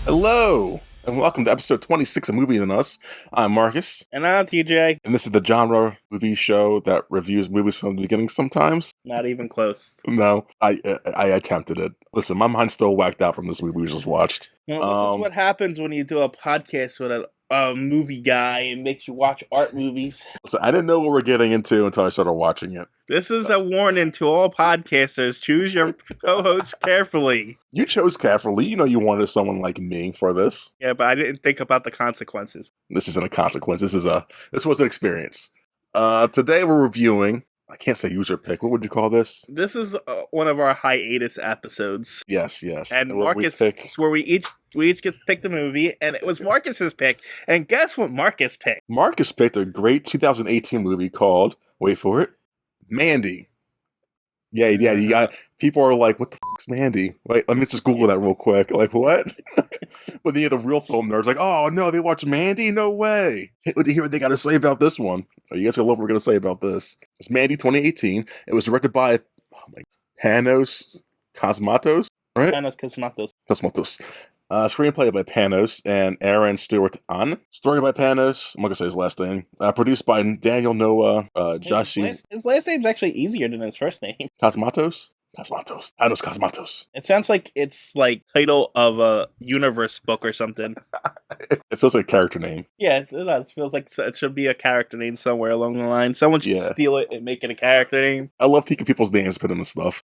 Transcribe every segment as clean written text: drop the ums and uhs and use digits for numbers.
Hello, and welcome to episode 26 of Movie Than Us. I'm Marcus. And I'm TJ. And this is the genre movie show that reviews movies from the beginning sometimes. Not even close. No, I attempted it. Listen, my mind's still whacked out from this movie we just watched. Well, this is what happens when you do a podcast with a movie guy and makes you watch art movies. Listen, I didn't know what we're getting into until I started watching it. This is a warning to all podcasters. Choose your co-hosts carefully. You chose carefully. You know you wanted someone like me for this. Yeah, but I didn't think about the consequences. This isn't a consequence. This was an experience. Today we're reviewing. I can't say user pick. What would you call this? This is one of our hiatus episodes. Yes. And Marcus, where we each get to pick the movie, and it was Marcus's pick. And guess what Marcus picked? Marcus picked a great 2018 movie called, wait for it, Mandy. Yeah, you got, people are like, what the fuck's Mandy? Wait, let me just Google that real quick. Like, what? But then you have the real film nerds like, oh no, they watch Mandy? No way. What do you hear what they got to say about this one? Oh, you guys gonna love what we're gonna say about this. It's Mandy 2018. It was directed by Panos Cosmatos, right? Panos Cosmatos. Cosmatos. Screenplay by Panos and Aaron Stewart An. Story by Panos. I'm not gonna say his last name. Produced by Daniel Noah, Joshi. His last name's actually easier than his first name. Panos Cosmatos. It sounds like it's like title of a universe book or something. It feels like a character name. Yeah, it does. Feels like it should be a character name somewhere along the line. Someone should steal it and make it a character name. I love taking people's names, put them in stuff.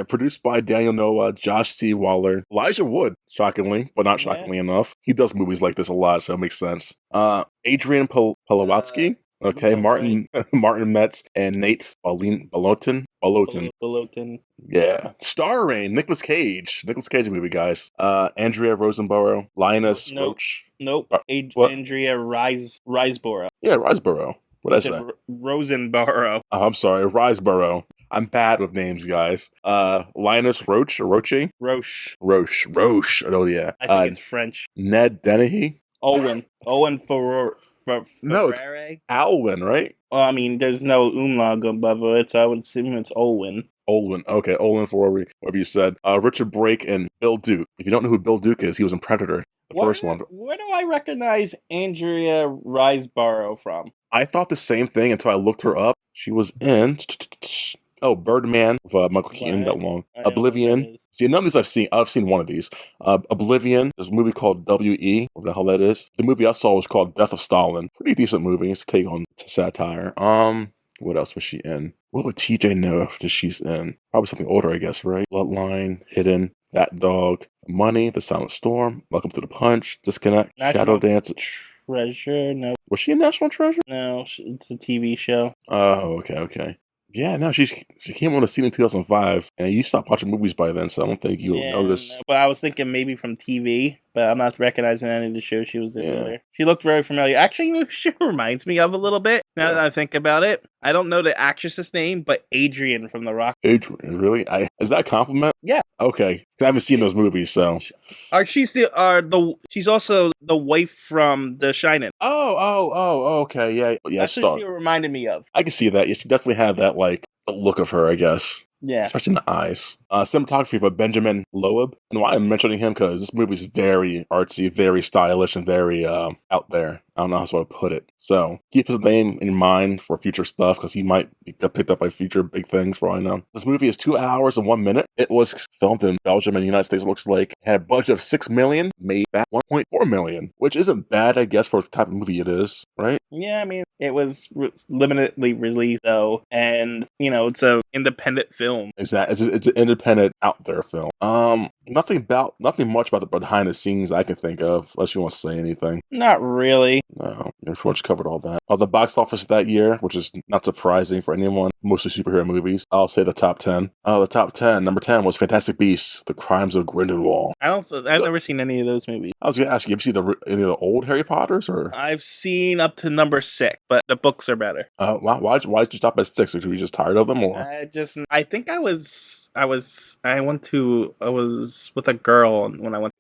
Produced by Daniel Noah, Josh C. Waller, Elijah Wood, shockingly, but not shockingly enough. He does movies like this a lot, so it makes sense. Adrian Polowatsky. Okay, Martin Metz and Nate Ballotin. Yeah. Starring Nicolas Cage. Nicolas Cage movie, guys. Andrea Rosenborough. Linus Roach. Nope. Andrea Riseborough. Yeah, Riseborough. What did I say? Rosenborough. Oh, I'm sorry, Riseborough. I'm bad with names, guys. Linus Roach or Roche? Roche. Oh, yeah. I think it's French. Ned Dennehy. Owen Ferrer. No, it's Alwyn, right? Well, I mean, there's no umlaut above it, so I would assume it's Olwen. Okay, Olwen for whatever you said. Richard Brake and Bill Duke. If you don't know who Bill Duke is, he was in Predator, first one. Where do I recognize Andrea Riseborough from? I thought the same thing until I looked her up. She was in Birdman with Michael Keaton, that long. Oblivion. See, none of these I've seen. I've seen one of these. Oblivion. There's a movie called W.E. Whatever the hell that is. The movie I saw was called Death of Stalin. Pretty decent movie. It's a take on satire. What else was she in? What would TJ know if she's in? Probably something older, I guess, right? Bloodline, Hidden, Fat Dog, Money, The Silent Storm, Welcome to the Punch, Disconnect, Shadow Dance. Treasure? No. Was she in National Treasure? No, it's a TV show. Oh, okay. Yeah, no, she came on the scene in 2005, and you stopped watching movies by then, so I don't think you'll notice. No, but I was thinking maybe from TV, but I'm not recognizing any of the shows she was in there. She looked very familiar. Actually, she reminds me of a little bit, now that I think about it. I don't know the actress's name, but Adrian from The Rock. Adrian, really? Is that a compliment? Yeah. Okay, because I haven't seen those movies, so. She's also the wife from The Shining. Oh, okay, yeah. That's what she reminded me of. I can see that. Yeah, she definitely had that, like, the look of her, I guess. Yeah. Especially in the eyes. Cinematography for Benjamin Loeb. And why I'm mentioning him, because this movie is very artsy, very stylish, and very out there. I don't know how to put it. So keep his name in mind for future stuff, because he might get picked up by future big things for all I know. This movie is 2 hours and 1 minute. It was filmed in Belgium and the United States, it looks like. It had a budget of $6 million, made back $1.4 million, which isn't bad, I guess, for the type of movie it is, right? Yeah, I mean, it was limitedly released, though, and, it's an independent film. It's an independent, out there film. Nothing much about the behind the scenes I can think of, unless you want to say anything. Not really. No, we pretty much covered all that. The box office that year, which is not surprising for anyone, mostly superhero movies, I'll say the top 10. The top 10, number 10 was Fantastic Beasts, The Crimes of Grindelwald. I've never seen any of those movies. I was going to ask you, have you seen any of the old Harry Potters? Or? I've seen up to number 6, but the books are better. Why'd you stop at 6? Were you just tired of them? Or? I think I was with a girl when I went.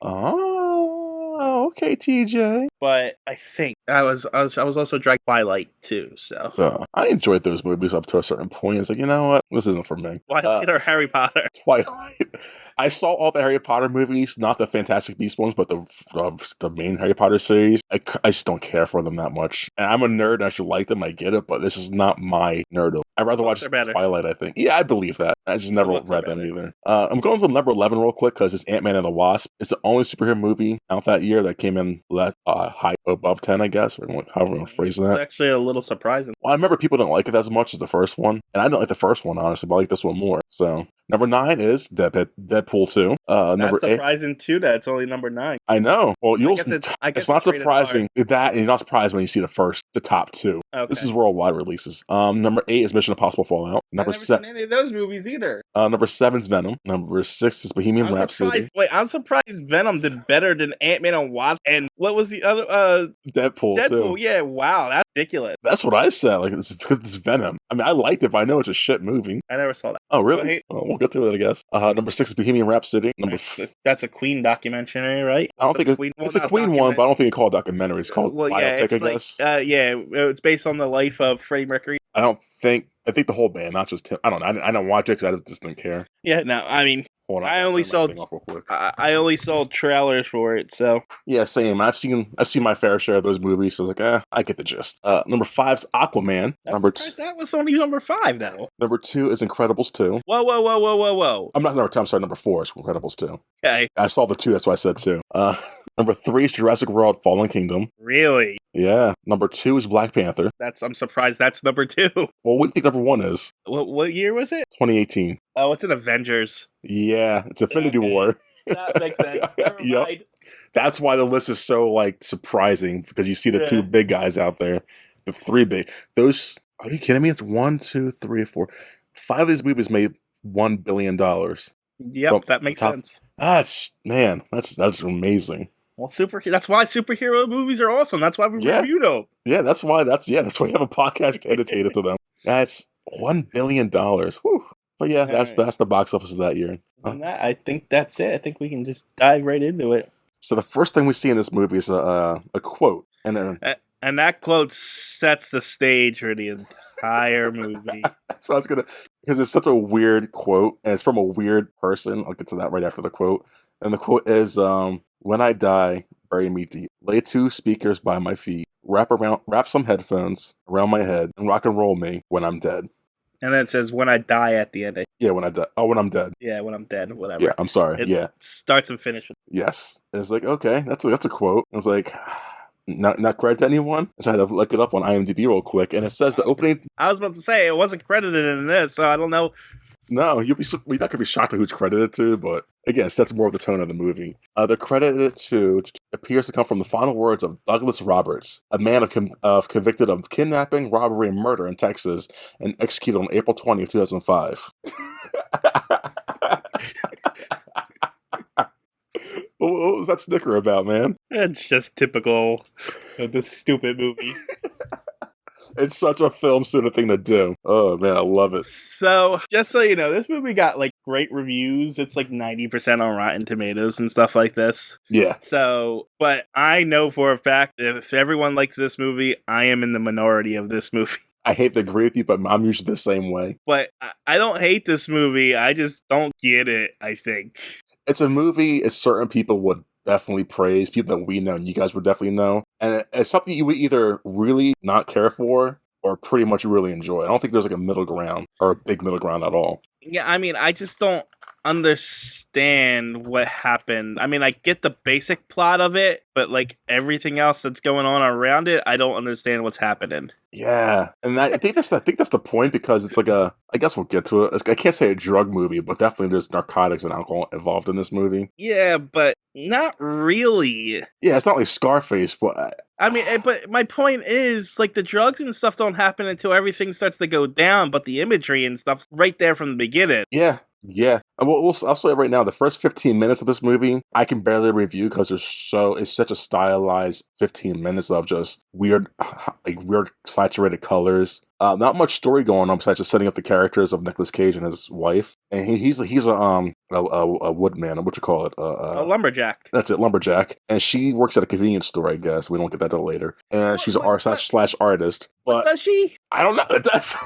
Oh, Okay, TJ. But I think I was also dragged Twilight too. So I enjoyed those movies up to a certain point. It's like, you know what? This isn't for me. Twilight or Harry Potter. Twilight. I saw all the Harry Potter movies, not the Fantastic Beasts ones, but the main Harry Potter series. I just don't care for them that much. And I'm a nerd and I should like them, I get it, but this is not my nerdom. I'd rather watch Twilight, I think. Yeah, I believe that. I just never read them either. I'm going with number 11 real quick because it's Ant-Man and the Wasp. It's the only superhero movie out that year that came in high above 10, I guess, or however you want to phrase that. It's actually a little surprising. Well, I remember people didn't like it as much as the first one, and I didn't like the first one, honestly, but I like this one more. So, number 9 is Deadpool 2. Number That's surprising, too, that it's only number 9. I know. Well, it's not surprising that, and you're not surprised when you see the top 2. Okay. This is worldwide releases. Number 8 is Mission Impossible Fallout. I've never seen any of those movies either. Number 7 is Venom. Number 6 is Bohemian Rhapsody. I'm surprised Venom did better than Ant-Man and Wasp. And what was the other? Deadpool too. Yeah, wow, that's ridiculous. That's what I said. Like, it's because it's Venom. I mean, I liked it, but I know it's a shit movie. I never saw that. Oh, really? Well, we'll get to it, I guess. Number 6 is Bohemian Rhapsody. That's a Queen documentary, right? I don't think it's a Queen one, but I don't think it's called documentary. It's called biopic, I guess. It's based on the life of Freddie Mercury. I think the whole band, not just him. I don't know. I don't watch it because I just didn't care. Yeah, no, I mean, I only saw trailers for it, so yeah, same. I've seen my fair share of those movies, so I was like, I get the gist. Number 5's Aquaman. That was only number 5, though. Number 2 is Incredibles 2. Whoa! I'm not number 2. I'm sorry, number 4 is Incredibles 2. Okay, I saw the 2. That's why I said 2. Number 3 is Jurassic World: Fallen Kingdom. Really? Yeah. Number 2 is Black Panther. I'm surprised that's number 2. Well, what do you think number 1 is? What year was it? 2018. Oh, it's an Avengers. Yeah, it's Infinity War. That makes sense. Yep. That's why the list is so surprising, because you see the 2 big guys out there, the 3 big. Those, are you kidding me? It's 1, 2, 3, 4, 5 of these movies made $1 billion. Yep, that makes sense. That's amazing. Well, that's why superhero movies are awesome. That's why we review them. Yeah, that's why you have a podcast dedicated to them. That's $1 billion. Whew. But yeah, that's the box office of that year. I think that's it. I think we can just dive right into it. So the first thing we see in this movie is a quote, and that quote sets the stage for the entire movie. So I was because it's such a weird quote, and it's from a weird person. I'll get to that right after the quote. And the quote is, "When I die, bury me deep. Lay 2 speakers by my feet. Wrap some headphones around my head, and rock and roll me when I'm dead." And then it says, "When I die" at the end. Yeah, when I die. Oh, when I'm dead. Yeah, when I'm dead, whatever. Yeah, I'm sorry. It starts and finishes. Yes. And it's like, okay, that's a quote. I was like, not credit to anyone. So I had to look it up on IMDb real quick, and it says the opening. I was about to say, it wasn't credited in this, so I don't know. No, you're not going to be shocked at who it's credited to, but again, it sets more of the tone of the movie. The credit to appears to come from the final words of Douglas Roberts, a man convicted of kidnapping, robbery, and murder in Texas, and executed on April 20th, 2005. What was that sticker about, man? It's just typical of this stupid movie. It's such a film student thing to do. Oh, man, I love it. So, just so you know, this movie got, great reviews. It's, 90% on Rotten Tomatoes and stuff like this. Yeah. So, but I know for a fact, if everyone likes this movie, I am in the minority of this movie. I hate to agree with you, but I'm usually the same way. But I don't hate this movie. I just don't get it, I think. It's a movie certain people would definitely praise, people that we know and you guys would definitely know. And it's something you would either really not care for or pretty much really enjoy. I don't think there's a middle ground or a big middle ground at all. Yeah, I mean, I just don't understand what happened. I mean, I get the basic plot of it, but everything else that's going on around it, I don't understand what's happening. Yeah, and I think that's the point, because it's I guess we'll get to it. I can't say a drug movie, but definitely there's narcotics and alcohol involved in this movie. Yeah, but not really. Yeah, it's not like Scarface, but but my point is, the drugs and stuff don't happen until everything starts to go down, but the imagery and stuff's right there from the beginning. Yeah. Yeah, and I'll say it right now. The first 15 minutes of this movie, I can barely review because it's such a stylized 15 minutes of just weird, like weird saturated colors. Not much story going on besides just setting up the characters of Nicolas Cage and his wife. And he's a woodman. What you call it? A lumberjack. That's it, lumberjack. And she works at a convenience store, I guess. We don't get that till later. And she's an slash artist. But does she? I don't know. That's.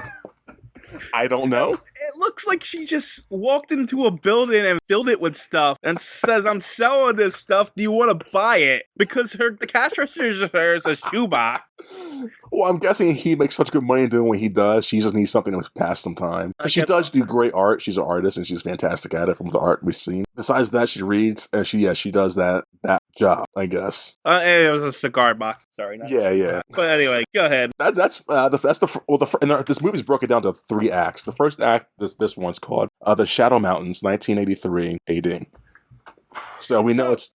I don't know. It looks like she just walked into a building and filled it with stuff and says, "I'm selling this stuff. Do you want to buy it?" Because the cash register is a shoebox. Well, I'm guessing he makes such good money doing what he does. She just needs something to pass some time. She does do great art. She's an artist, and she's fantastic at it from the art we've seen. Besides that, she reads, and she does that job, I guess. And it was a cigar box. Sorry. Yeah. But anyway, go ahead. This movie's broken down to 3 acts. The first act, this one's called The Shadow Mountains, 1983 AD. So we know it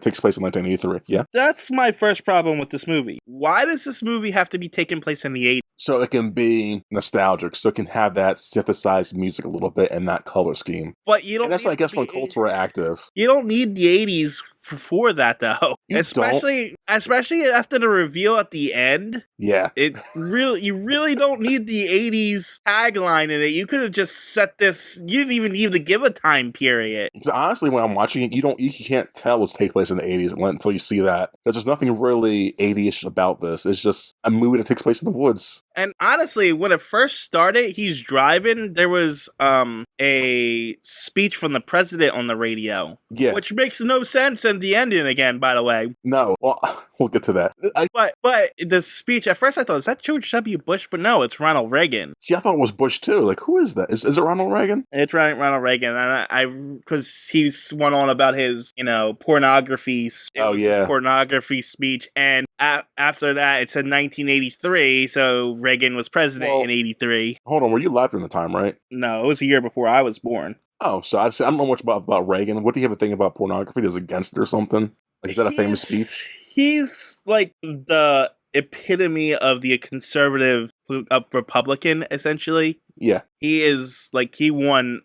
takes place in 1983. Yeah, that's my first problem with this movie. Why does this movie have to be taking place in the 80s? So it can be nostalgic. So it can have that synthesized music a little bit and that color scheme. But you don't. And that's why I guess when culture active, you don't need the 80s for that though. Especially after the reveal at the end. Yeah. You really don't need the 80s tagline in it. You could have just set this. You didn't even need to give a time period. So honestly, when I'm watching it, you can't tell what's take place in the 80s until you see that. Because there's nothing really 80ish about this. It's just a movie that takes place in the woods. And honestly, when it first started, he's driving. There was a speech from the president on the radio. Yeah. Which makes no sense in the ending again, by the way. No. Well, we'll get to that. But the speech, at first I thought, is that George W. Bush? But no, it's Ronald Reagan. See, I thought it was Bush too. Like, who is that? Is it Ronald Reagan? It's Ronald Reagan. And because he's went on about his, pornography. His pornography speech. And after that, it said 1983. So Reagan was president in 83. Hold on. Were you alive during the time, right? No, it was a year before I was born. Oh, so I don't know much about Reagan. What do you have to think about pornography? Is against it or something? Like, is that a famous speech? He's like the epitome of the conservative Republican, essentially. Yeah. He is like, he won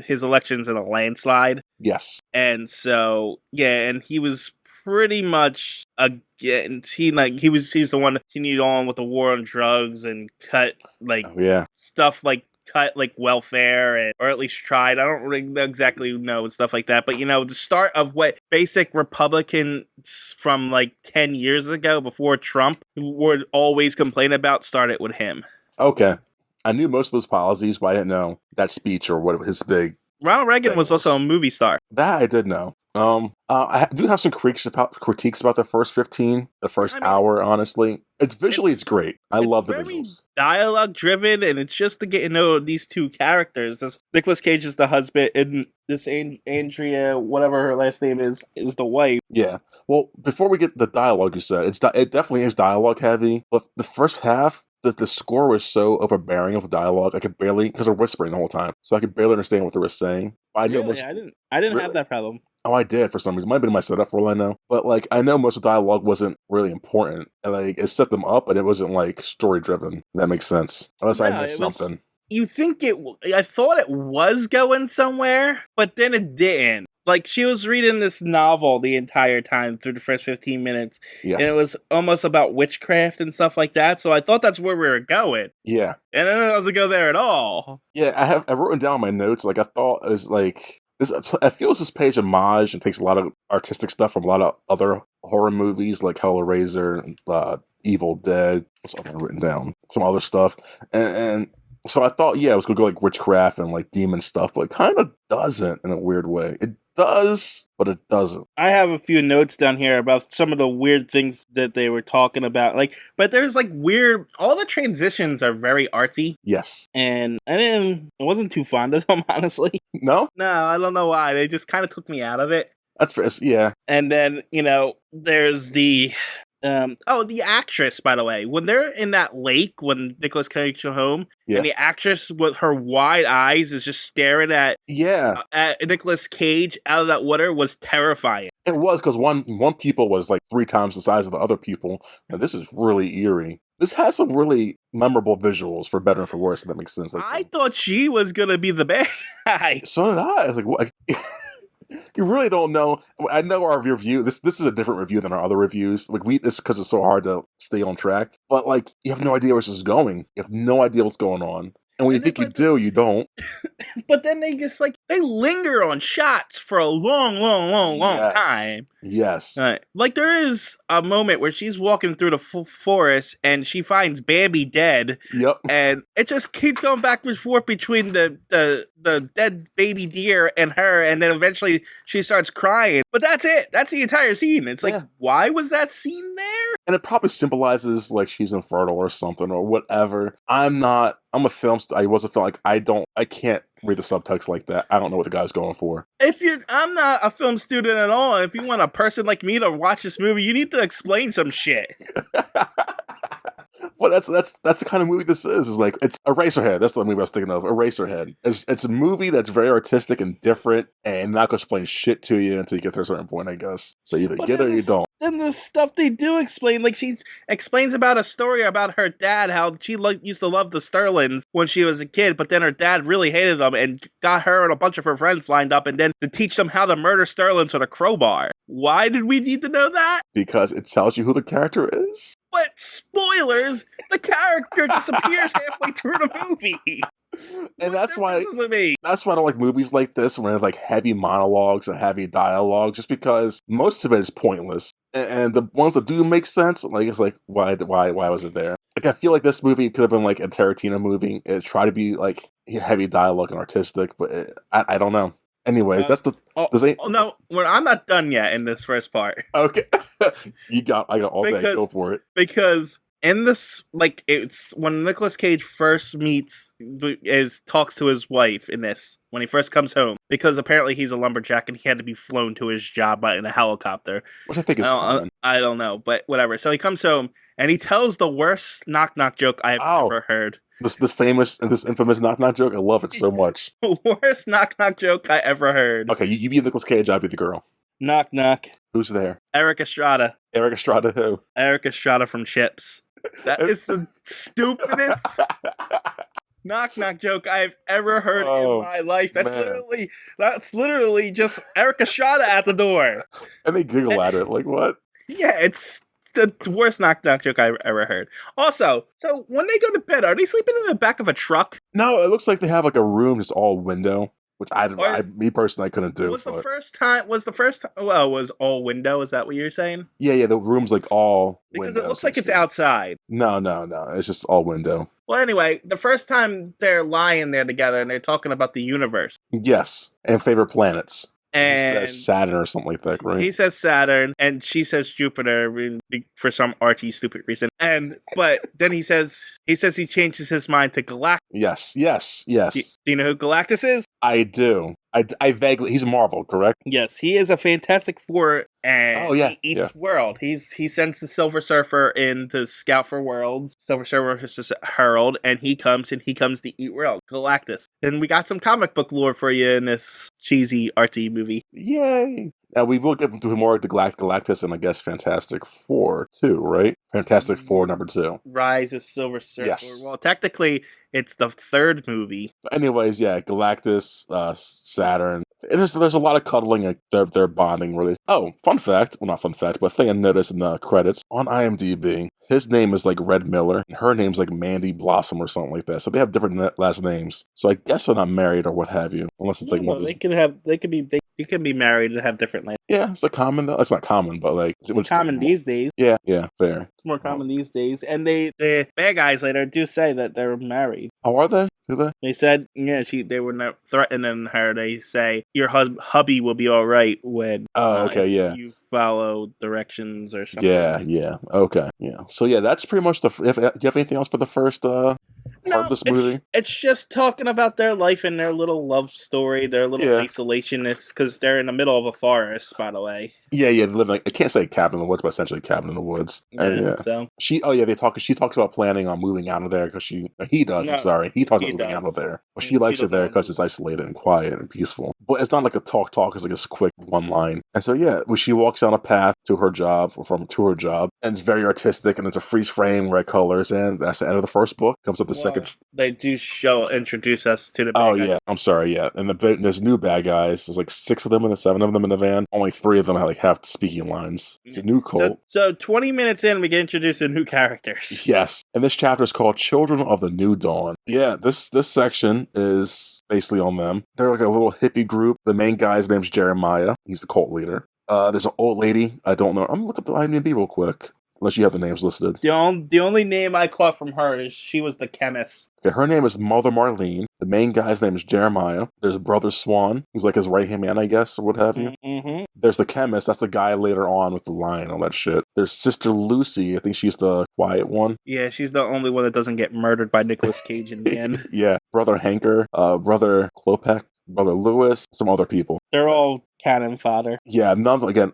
his elections in a landslide. Yes. And so, yeah, and he was pretty much against, he's the one that continued on with the war on drugs and cut stuff like welfare, or at least tried. I don't really exactly know stuff like that, but the start of what basic Republicans from 10 years ago, before Trump, would always complain about, started with him. Okay, I knew most of those policies, but I didn't know that speech or what his big. Ronald Reagan was also a movie star. That I did know. I do have some critiques about the first hour. Honestly, it's great. I love the visuals. Dialogue driven, and it's just to get to know these two characters. This Nicolas Cage is the husband, and this Andrea, whatever her last name is the wife. Yeah. Well, before we get the dialogue, you said it definitely is dialogue heavy, but the first half. The score was so overbearing of the dialogue, I could barely, because they're whispering the whole time, so I could barely understand what they were saying. But I know I didn't have that problem. Oh, I did for some reason. Might have been my setup for all I know. But I know most of the dialogue wasn't really important, and it set them up, but it wasn't story driven. That makes sense, unless I missed something. You think I thought it was going somewhere, but then it didn't. She was reading this novel the entire time through the first 15 minutes. Yes. And it was almost about witchcraft and stuff like that. So I thought that's where we were going. Yeah. And then it doesn't go there at all. Yeah, I've written down my notes. I thought it was it feels this page homage and takes a lot of artistic stuff from a lot of other horror movies like Hellraiser, Evil Dead. What's all written down? Some other stuff. And so I thought, it was going to go witchcraft and demon stuff, but it kind of doesn't in a weird way. It does, but it doesn't. I have a few notes down here about some of the weird things that they were talking about. But there's weird, all the transitions are very artsy. Yes. And I wasn't too fond of them, honestly. No? No, I don't know why. They just kind of took me out of it. That's fair. Yeah. And then, there's the the actress, by the way, when they're in that lake, when Nicolas Cage comes home, and the actress with her wide eyes is just staring at Nicolas Cage out of that water, was terrifying. It was, because one pupil was 3 times the size of the other pupil, and this is really eerie. This has some really memorable visuals, for better and for worse, if that makes sense. Like, I thought she was gonna be the bad guy. so did I. I was like, what? You really don't know. I know our review. This is a different review than our other reviews. Like this because it's so hard to stay on track. But like, you have no idea where this is going. You have no idea what's going on. And when you think you do, you don't. But then they just they linger on shots for a long time. Yes. Like there is a moment where she's walking through the forest and she finds Bambi dead. Yep. And it just keeps going back and forth between the dead baby deer and her, and then eventually she starts crying. But that's it. That's the entire scene. It's like, why was that scene there? And it probably symbolizes like she's infertile or something or whatever. I'm a film. I was a film. Like I can't read the subtext like that. I don't know what the guy's going for. I'm not a film student at all. If you want a person like me to watch this movie, you need to explain some shit. Well, that's the kind of movie this is. It's like, it's Eraserhead. That's the movie I was thinking of. Eraserhead. It's a movie that's very artistic and different, and not going to explain shit to you until you get to a certain point, I guess. So you either get it or you don't. Then the stuff they do explain, like she explains about a story about her dad, how she used to love the Sterlings when she was a kid, but then her dad really hated them and got her and a bunch of her friends lined up and then to teach them how to murder Sterlings with a crowbar. Why did we need to know that? Because it tells you who the character is. But spoilers, the character disappears halfway through the movie. And that's why I don't like movies like this when there's like heavy monologues and heavy dialogue, just because most of it is pointless. And the ones that do make sense, like it's like, why was it there? Like, I feel like this movie could have been like a Tarantino movie. It tried to be like heavy dialogue and artistic, but I don't know. Anyways, that's the. No, I'm not done yet in this first part. Okay, I got all day. Go for it. Because in this, like, it's when Nicolas Cage first talks to his wife in this when he first comes home, because apparently he's a lumberjack and he had to be flown to his job in a helicopter, which I think is common. I don't know, but whatever. So he comes home and he tells the worst knock joke I've ever heard. This infamous knock joke. I love it so much. Worst knock joke I ever heard. Okay, you be Nicolas Cage, I'll be the girl. Knock. Who's there? Eric Estrada. Eric Estrada who? Eric Estrada from Chips. That is the stupidest knock joke I've ever heard in my life. That's literally just Eric Estrada at the door. And they giggle at it. Like, what? Yeah, it's the worst knock joke I've ever heard. Also, so when they go to bed, are they sleeping in the back of a truck? No, it looks like they have like a room just all window, which me personally, I couldn't do. Was all window? Is that what you're saying? Yeah, the room's like all because it looks like it's outside. No, it's just all window. Well, anyway, the first time they're lying there together and they're talking about the universe. Yes, and favorite planets. And he says Saturn or something like that, right? He says Saturn, and she says Jupiter for some arty stupid reason. But then he says he changes his mind to Galactus. Yes. Do you know who Galactus is? I do. I vaguely. He's Marvel, correct? Yes, he is a Fantastic Four, and he eats world. He sends the Silver Surfer in to scout for worlds. Silver Surfer is Harold, and he comes to eat world. Galactus, and we got some comic book lore for you in this cheesy artsy movie. Yay! Now we will get into more to Galactus and I guess Fantastic Four too, right? Fantastic Four #2. Rise of Silver Surfer. Yes. Well, technically, it's the third movie. But anyways, Galactus, Saturn. There's a lot of cuddling. Like they're bonding really. Oh, fun fact. Well, not fun fact, but thing I noticed in the credits on IMDb, his name is like Red Miller, and her name's like Mandy Blossom or something like that. So they have different last names. So I guess they're not married or what have you, unless it's like one. You can be married and have different names. Yeah, it's common though. It's not common, but like it's common these days. Yeah, fair. It's more common these days. And the bad guys later do say that they're married. Oh, are they? Do they? They said, they were not threatening her. They say your hubby will be all right when. You follow directions or something. Yeah. Okay. Yeah. So that's pretty much do you have anything else for the first? part of this movie. It's just talking about their life and their little love story, their little isolationness, because they're in the middle of a forest, by the way. Yeah, they live like, I can't say cabin in the woods, but essentially cabin in the woods. So she talks about planning on moving out of there because he talks about moving out of there, but she likes it there because it's isolated and quiet and peaceful. But it's not like a talk, it's like a quick one line. And so when she walks down a path to her job, and it's very artistic and it's a freeze frame, red colors, and that's the end of the first book. Comes up the second. They do introduce us to the bad guys. I'm sorry, and there's new bad guys. There's like 6 of them and 7 of them in the van. Only 3 of them have speaking lines. It's a new cult. So 20 minutes in, we get introduced to new characters. Yes, and this chapter is called "Children of the New Dawn." Yeah, this section is basically on them. They're like a little hippie group. The main guy's name's Jeremiah. He's the cult leader. There's an old lady. I don't know. I'm gonna look up the IMDb real quick. Unless you have the names listed. The only name I caught from her is she was the chemist. Okay, her name is Mother Marlene. The main guy's name is Jeremiah. There's Brother Swan, who's like his right-hand man, I guess, or what have you. Mm-hmm. There's the chemist. That's the guy later on with the lion and all that shit. There's Sister Lucy. I think she's the quiet one. Yeah, she's the only one that doesn't get murdered by Nicolas Cage in the end. Yeah. Brother Hanker, Brother Klopek, Brother Lewis, some other people. They're all cannon fodder. Yeah,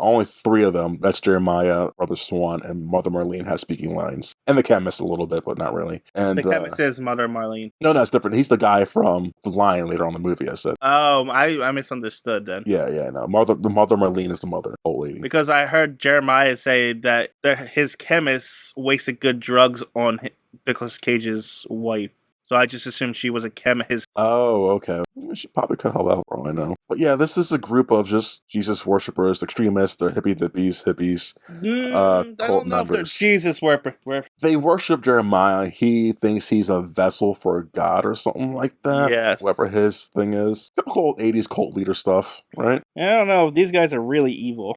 only 3 of them. That's Jeremiah, Brother Swan, and Mother Marlene has speaking lines. And the chemist a little bit, but not really. And the chemist is Mother Marlene. No, it's different. He's the guy from The Lion later on in the movie, I said. Oh, I misunderstood then. Yeah, no. The Mother Marlene is the mother, old lady. Because I heard Jeremiah say that his chemist wasted good drugs on Nicolas Cage's wife. So I just assumed she was a chemist. Oh, okay. She probably could help out, for all I know. But yeah, this is a group of just Jesus worshippers, extremists, they're hippies, I don't know if they're Jesus worshippers. They worship Jeremiah. He thinks he's a vessel for God or something like that. Yes. Whatever his thing is. Typical 80s cult leader stuff, right? I don't know. These guys are really evil.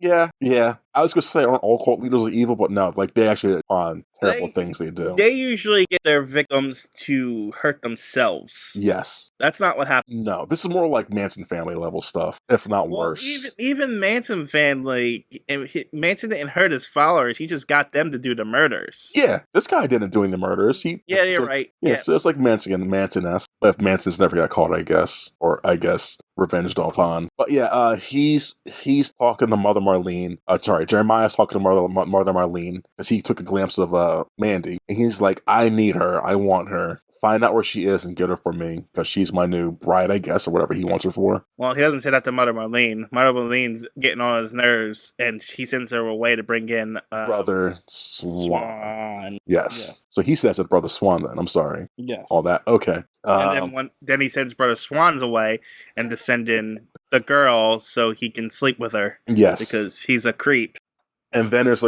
Yeah. I was going to say, aren't all cult leaders evil? But no, like, they actually on terrible things they do. They usually get their victims to hurt themselves. Yes. That's not what happened. No, this is more like Manson family level stuff, if not worse. Even Manson family, Manson didn't hurt his followers. He just got them to do the murders. Yeah, this guy didn't doing the murders. You're right. Yeah, so it's like Manson-esque. But if Manson's never got caught, I guess. Or I guess revenged upon. But yeah, he's talking to Mother Marlene. Jeremiah's talking to Mother Marlene because he took a glimpse of Mandy. And he's like, I need her. I want her. Find out where she is and get her for me because she's my new bride, I guess, or whatever he wants her for. Well, he doesn't say that to Mother Marlene. Mother Marlene's getting on his nerves, and he sends her away to bring in Brother Swan. Yes. Yeah. So he says it, Brother Swan. Then I'm sorry. Yes. All that. Okay. And then he sends Brother Swan away and to send in the girl so he can sleep with her. Yes. Because he's a creep. And then there's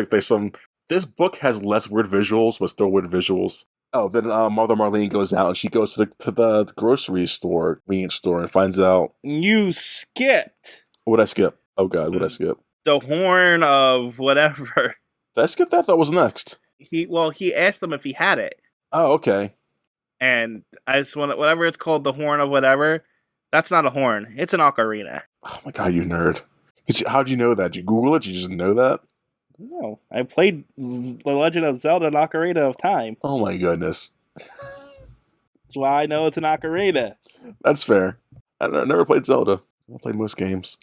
this book has less weird visuals, but still weird visuals. Oh, then Mother Marlene goes out and she goes to the grocery store, convenience store, and finds out. You skipped. What'd I skip? Oh, God, what'd I skip? The horn of whatever. Did I skip that? That was next. He asked him if he had it. Oh, okay. And I just want whatever it's called, the horn of whatever. That's not a horn. It's an ocarina. Oh, my God, you nerd. How'd you know that? Did you Google it? Did you just know that? No, I played The Legend of Zelda and Ocarina of Time. Oh my goodness. That's why I know it's an ocarina. That's fair. I never played Zelda. I played most games.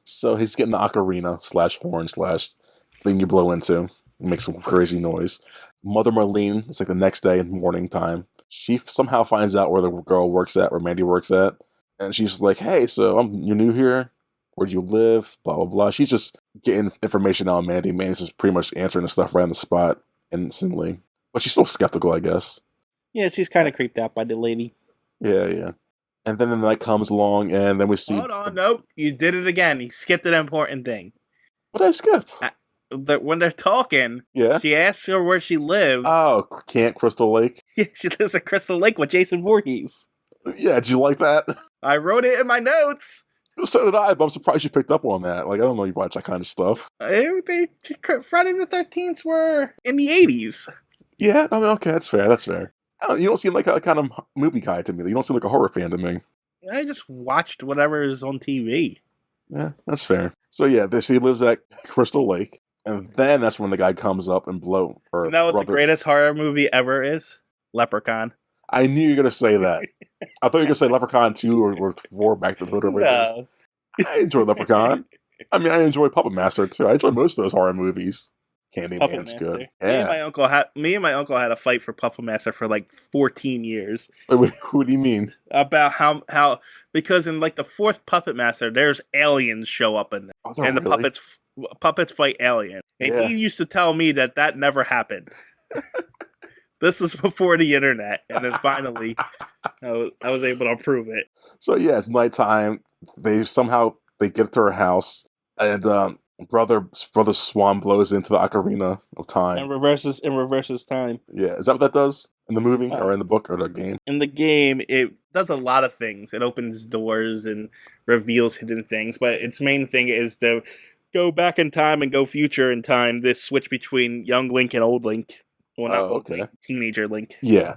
So he's getting the ocarina / horn / thing you blow into. It makes some crazy noise. Mother Marlene, it's like the next day in morning time. She somehow finds out where the girl works at, where Mandy works at. And she's like, hey, so you're new here? Where do you live? Blah, blah, blah. She's just getting information on Mandy. Mandy's just pretty much answering the stuff right on the spot instantly. But she's still skeptical, I guess. Yeah, she's kind of creeped out by the lady. Yeah. And then the night comes along, and then we see... Hold on, nope. You did it again. You skipped an important thing. What did I skip? When they're talking, she asks her where she lives. Oh, Crystal Lake? Yeah, she lives at Crystal Lake with Jason Voorhees. Yeah, did you like that? I wrote it in my notes. So did I, but I'm surprised you picked up on that. Like, I don't know you watch that kind of stuff. Friday the 13th were in the 80s. Yeah, I mean, okay, that's fair. You don't seem like a kind of movie guy to me. You don't seem like a horror fan to me. I just watched whatever is on TV. Yeah, that's fair. So yeah, he lives at Crystal Lake, and then that's when the guy comes up and blow her. You know what the greatest horror movie ever is? Leprechaun. I knew you were gonna say that. I thought you were gonna say Leprechaun 2 or 4 Back to the Hood or whatever it is. No. I enjoy Leprechaun. I mean, I enjoy Puppet Master too. I enjoy most of those horror movies. Puppet Candyman's Master. good. Me and Yeah. my uncle had a fight for Puppet Master for like 14 years. Wait, what do you mean? About how because in like the fourth Puppet Master, there's aliens show up in there, Oh, they're and the really? puppets fight aliens. And Yeah. he used to tell me that never happened. This is before the internet, and then finally, I was able to prove it. So yeah, it's nighttime. They get to her house, and brother Swan blows into the ocarina of time. And reverses time. Yeah, is that what that does in the movie or in the book or the game? In the game, it does a lot of things. It opens doors and reveals hidden things, but its main thing is to go back in time and go future in time. This switch between young Link and old Link. Well, not old Link, teenager Link. Yeah,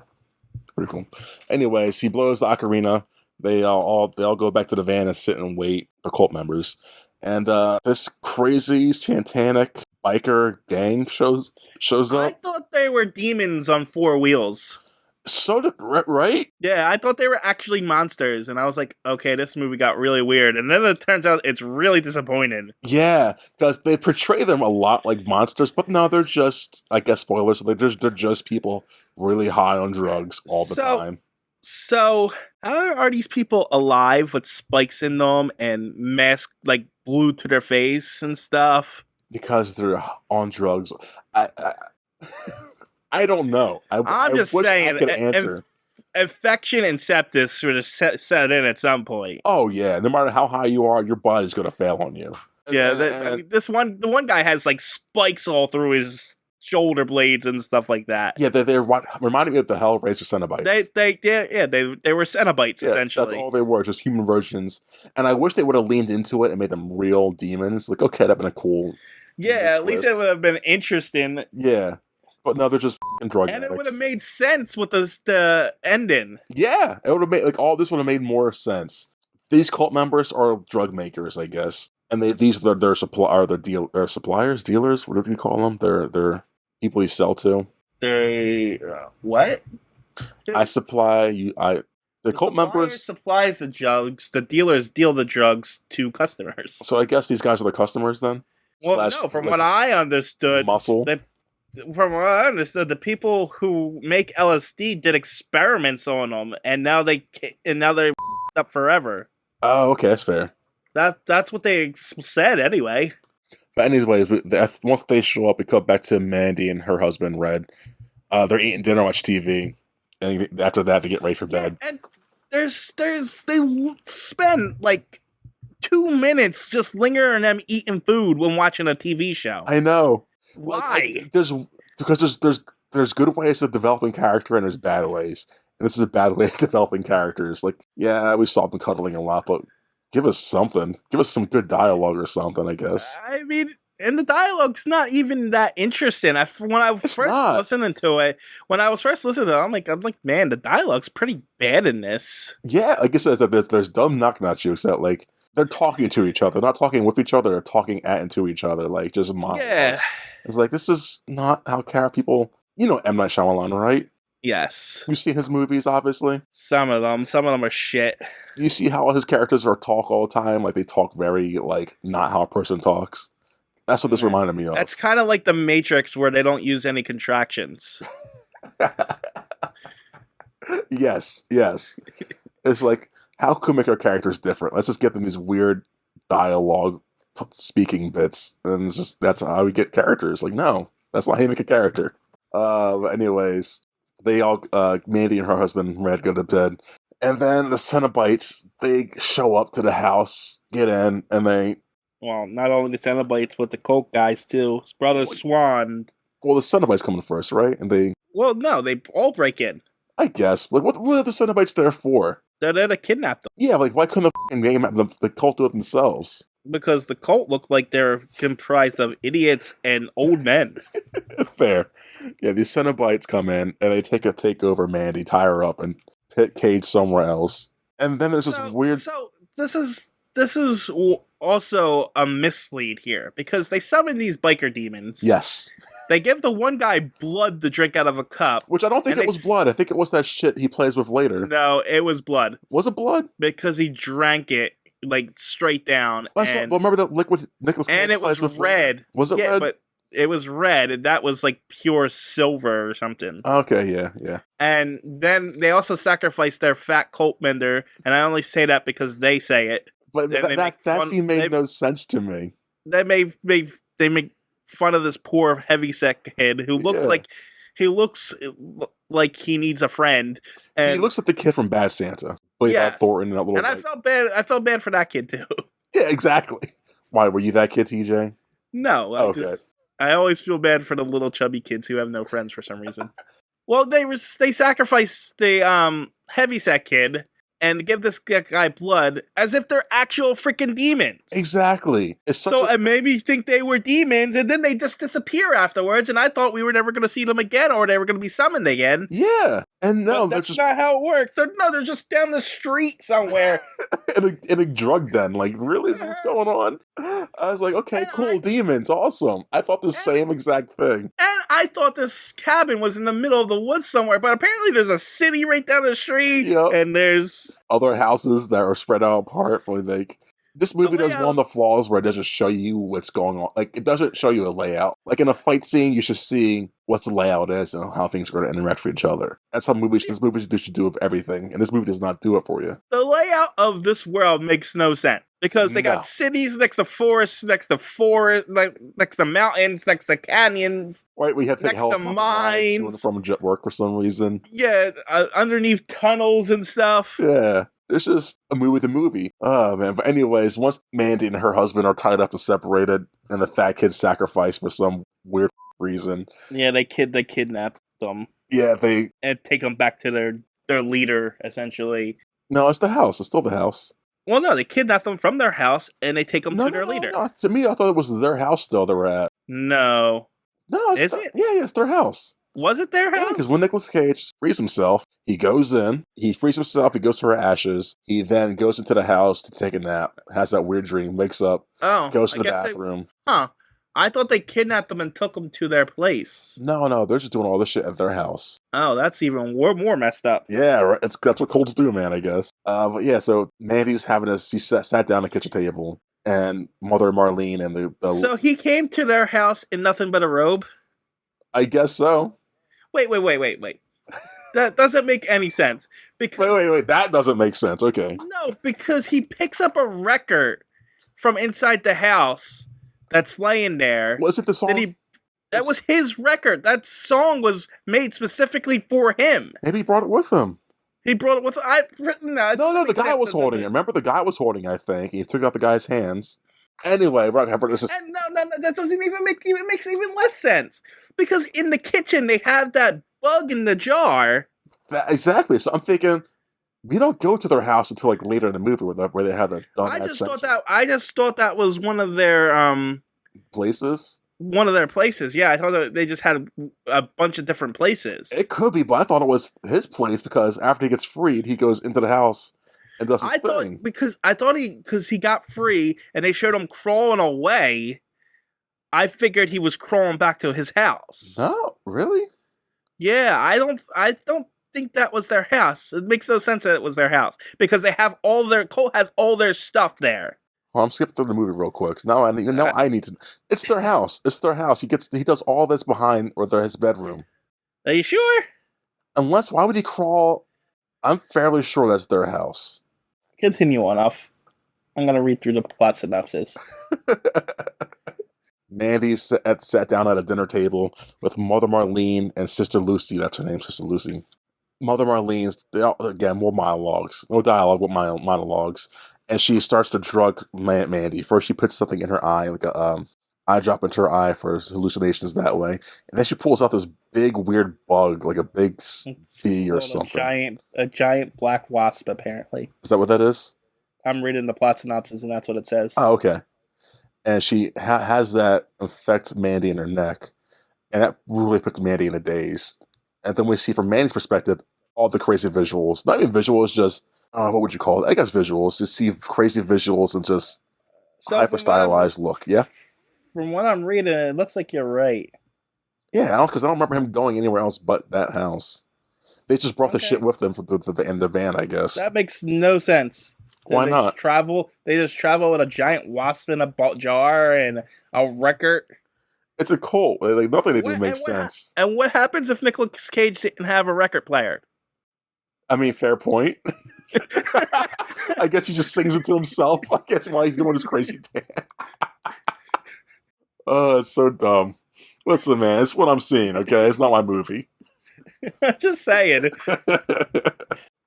pretty cool. Anyways, he blows the ocarina. They all go back to the van and sit and wait. The cult members, and this crazy satanic biker gang shows up. I thought they were demons on four wheels. Right? Yeah, I thought they were actually monsters, and I was like, okay, this movie got really weird. And then it turns out it's really disappointing. Yeah, because they portray them a lot like monsters, but no, they're just, I guess, spoilers. They're just people really high on drugs all the time. So, how are these people alive with spikes in them and mask like glued to their face and stuff? Because they're on drugs. I don't know. I'm just saying. I could answer. Infection and sepsis should have set in at some point. Oh yeah, no matter how high you are, your body's gonna fail on you. Yeah, I mean, the one guy has like spikes all through his shoulder blades and stuff like that. Yeah, they reminded me of the Hellraiser Cenobites. They were Cenobites essentially. That's all they were, just human versions. And I wish they would have leaned into it and made them real demons. Like, okay, that'd been a cool. Yeah, at least it would have been interesting. Yeah. But no, they're just drug addicts. And it would have made sense with the ending. Yeah, it would have made all this would have made more sense. These cult members are drug makers, I guess, and these are their suppliers, dealers. What do you call them? They're people you sell to. They what? I supply you. The cult members supplies the drugs. The dealers deal the drugs to customers. So I guess these guys are the customers then. Well, no, from what I understood, muscle. From what I understood, the people who make LSD did experiments on them, and now they're up forever. Oh, okay, that's fair. That's what they said anyway. But anyways, once they show up, we cut back to Mandy and her husband Red. They're eating dinner, watch TV, and after that, they get ready for bed. Yeah, and they spend like 2 minutes just lingering them eating food when watching a TV show. I know. Why? Because there's good ways of developing character and there's bad ways. And this is a bad way of developing characters. Like, yeah, we saw them cuddling a lot, but give us something. Give us some good dialogue or something, I guess. I mean, and the dialogue's not even that interesting. When I was first listening to it, I'm like, man, the dialogue's pretty bad in this. Yeah, like I said, there's dumb knock-knock jokes that, like, they're talking to each other. They're not talking with each other. They're talking at and to each other, like, just monologues. Yeah. It's like, this is not how people... You know M. Night Shyamalan, right? Yes. You've seen his movies, obviously? Some of them are shit. Do you see how his characters talk all the time? Like, they talk very, like, not how a person talks. That's what this reminded me of. That's kind of like The Matrix, where they don't use any contractions. Yes. It's like... How can we make our characters different? Let's just get them these weird dialogue speaking bits, and that's how we get characters. Like, no, that's not how you make a character. But anyways, they all, Mandy and her husband Red, go to bed, and then the Cenobites, they show up to the house, get in, and they... Well, not only the Cenobites, but the Coke guys too. His brother Swan. Well, the Cenobites coming first, right? And they... Well, no, they all break in. I guess. Like, what are the Cenobites there for? They're there to kidnap them. Yeah, like, why couldn't the cult do it themselves? Because the cult looked like they're comprised of idiots and old men. Fair. Yeah, these Cenobites come in, and they take over Mandy, tie her up, and pit Cage somewhere else. And then there's this weird... So, this is also a mislead here, because they summon these biker demons. Yes. They give the one guy blood to drink out of a cup. Which I don't think it was blood. I think it was that shit he plays with later. No, it was blood. Was it blood? Because he drank it like straight down. Well, remember that liquid Nicolas Cage and it was red. Was it red? But it was red, and that was like pure silver or something. Okay, yeah. And then they also sacrificed their fat cult member, and I only say that because they say it. But that scene made no sense to me. They make fun of this poor heavyset kid who looks like he needs a friend. And he looks like the kid from Bad Santa, played by Thornton. That little. And I felt bad. I felt bad for that kid too. Yeah, exactly. Why were you that kid, TJ? No. Okay. I always feel bad for the little chubby kids who have no friends for some reason. Well, they sacrificed the heavyset kid and give this guy blood as if they're actual freaking demons. Exactly. It made me think they were demons, and then they just disappear afterwards, and I thought we were never going to see them again, or they were going to be summoned again. Yeah, and no, that's not how it works. They're just down the street somewhere. in a drug den. Like, really? Is what's going on? I was like, okay, cool, demons, awesome. I thought the same exact thing. And I thought this cabin was in the middle of the woods somewhere, but apparently there's a city right down the street, and there's other houses that are spread out apart. For like, this movie does one of the flaws where it doesn't show you what's going on. Like, it doesn't show you a layout. Like in a fight scene, you should see what the layout is and how things are going to interact with each other. That's how movies should do with everything, and this movie does not do it for you. The layout of this world makes no sense because they got cities next to forests, next to mountains, next to canyons. Right, we have to next to mines from work for some reason. Yeah, underneath tunnels and stuff. Yeah. It's just a movie with a movie. Oh, man. But anyways, once Mandy and her husband are tied up and separated, and the fat kid's sacrificed for some weird reason. Yeah, they kidnap them. Yeah, and take them back to their leader, essentially. No, it's the house. It's still the house. Well, no, they kidnap them from their house, and they take them to their leader. No. To me, I thought it was their house still they were at. No. No, is it? Yeah, it's their house. Was it their house? Yeah, because when Nicolas Cage frees himself, he goes in, he frees himself, he goes to her ashes, he then goes into the house to take a nap, has that weird dream, wakes up, goes to the bathroom. I thought they kidnapped them and took them to their place. No, they're just doing all this shit at their house. Oh, that's even more messed up. Yeah, right. That's what cults do, man, I guess. But yeah, so Mandy's she sat down at the kitchen table, and Mother Marlene and the... So he came to their house in nothing but a robe? I guess so. Wait. That doesn't make any sense. Because wait. That doesn't make sense. Okay. No, because he picks up a record from inside the house that's laying there. Was it the song? That was his record. That song was made specifically for him. Maybe he brought it with him. He brought it with him. No, the guy was holding it. Remember, the guy was holding it, I think. He took it out the guy's hands. Anyway, this is... No, that doesn't even make less sense. Because in the kitchen, they have that bug in the jar. Exactly. So I'm thinking, we don't go to their house until like later in the movie where they have the I just thought that was one of their places. One of their places. Yeah, I thought that they just had a bunch of different places. It could be, but I thought it was his place because after he gets freed, he goes into the house and does his thing. Because he got free and they showed him crawling away. I figured he was crawling back to his house. No, really? Yeah, I don't think that was their house. It makes no sense that it was their house because they have Cole has all their stuff there. Well, I'm skipping through the movie real quick. Now I need to. It's their house. It's their house. He does all this behind his bedroom. Are you sure? Unless, why would he crawl? I'm fairly sure that's their house. Continue on off. I'm gonna read through the plot synopsis. Mandy sat down at a dinner table with Mother Marlene and Sister Lucy. That's her name, Sister Lucy. Mother Marlene's, again, more monologues. No dialogue, but monologues. And she starts to drug Mandy. First, she puts something in her eye, like a eye drop into her eye for hallucinations that way. And then she pulls out this big, weird bug, like a big bee or something. A giant black wasp, apparently. Is that what that is? I'm reading the plot synopsis, and that's what it says. Oh, okay. And she has that affect Mandy in her neck. And that really puts Mandy in a daze. And then we see from Mandy's perspective, all the crazy visuals. Not even visuals, just, what would you call it? I guess visuals. You see crazy visuals and just hyper-stylized look. Yeah? From what I'm reading, it looks like you're right. Yeah, because I don't remember him going anywhere else but that house. They just brought the shit Okay, with them for in the van, I guess. that makes no sense. Why They just not? travel. They just travel with a giant wasp in a jar and a record. It's a cult. Like nothing they do What makes sense. and what happens if Nicolas Cage didn't have a record player? I mean, fair point. I guess he just sings it to himself. I guess while he's doing his crazy dance. Oh, it's so dumb. Listen, man, it's what I'm seeing, okay? It's not my movie. Just saying.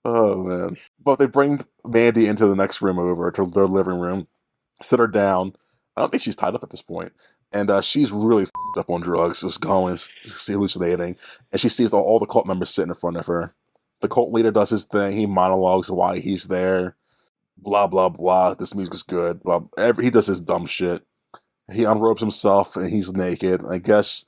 Oh, man. But they bring Mandy into the next room over to their living room, sit her down. I don't think she's tied up at this point. And she's really f***ed up on drugs, just going, she's hallucinating. And she sees all the cult members sitting in front of her. The cult leader does his thing. He monologues why he's there. Blah, blah, blah. This music's good. Blah. He does his dumb shit. He unrobes himself and he's naked. I guess.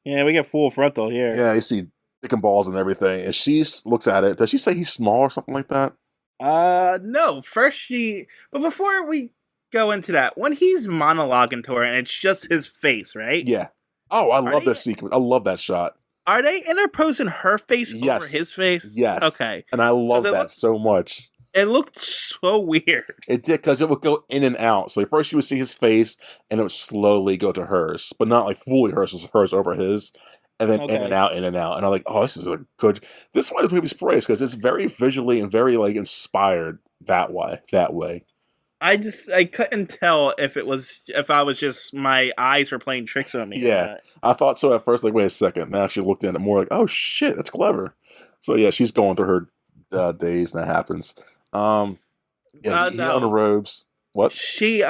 Yeah, we get full frontal here. Yeah, you see dick and balls and everything. And she looks at it. Does she say he's small or something like that? No. But before we go into that, when he's monologuing to her and it's just his face, right? Yeah. Oh, I love this sequence. I love that shot. Are they interposing her face over his face? Yes. Okay. And I love that so much. It looked so weird. It did, because it would go in and out. So first you would see his face, and it would slowly go to hers, but not like fully hers, was hers over his, and then in and out, in and out. And I'm like, oh, this is a good. This is why this movie's praised, because it's very visually and very like inspired that way. I couldn't tell if I was just my eyes were playing tricks on me. Yeah, I thought so at first. Like, wait a second. Now she looked at it more like, oh shit, that's clever. So yeah, she's going through her days, and that happens. Yeah, he unrobes. What? She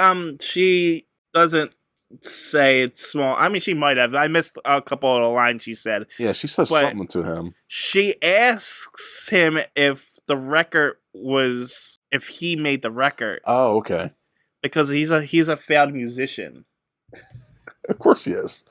doesn't say it's small. I mean, she might have. I missed a couple of the lines she said. Yeah, she says something to him. She asks him if he made the record. Oh, okay. Because he's a failed musician. Of course he is.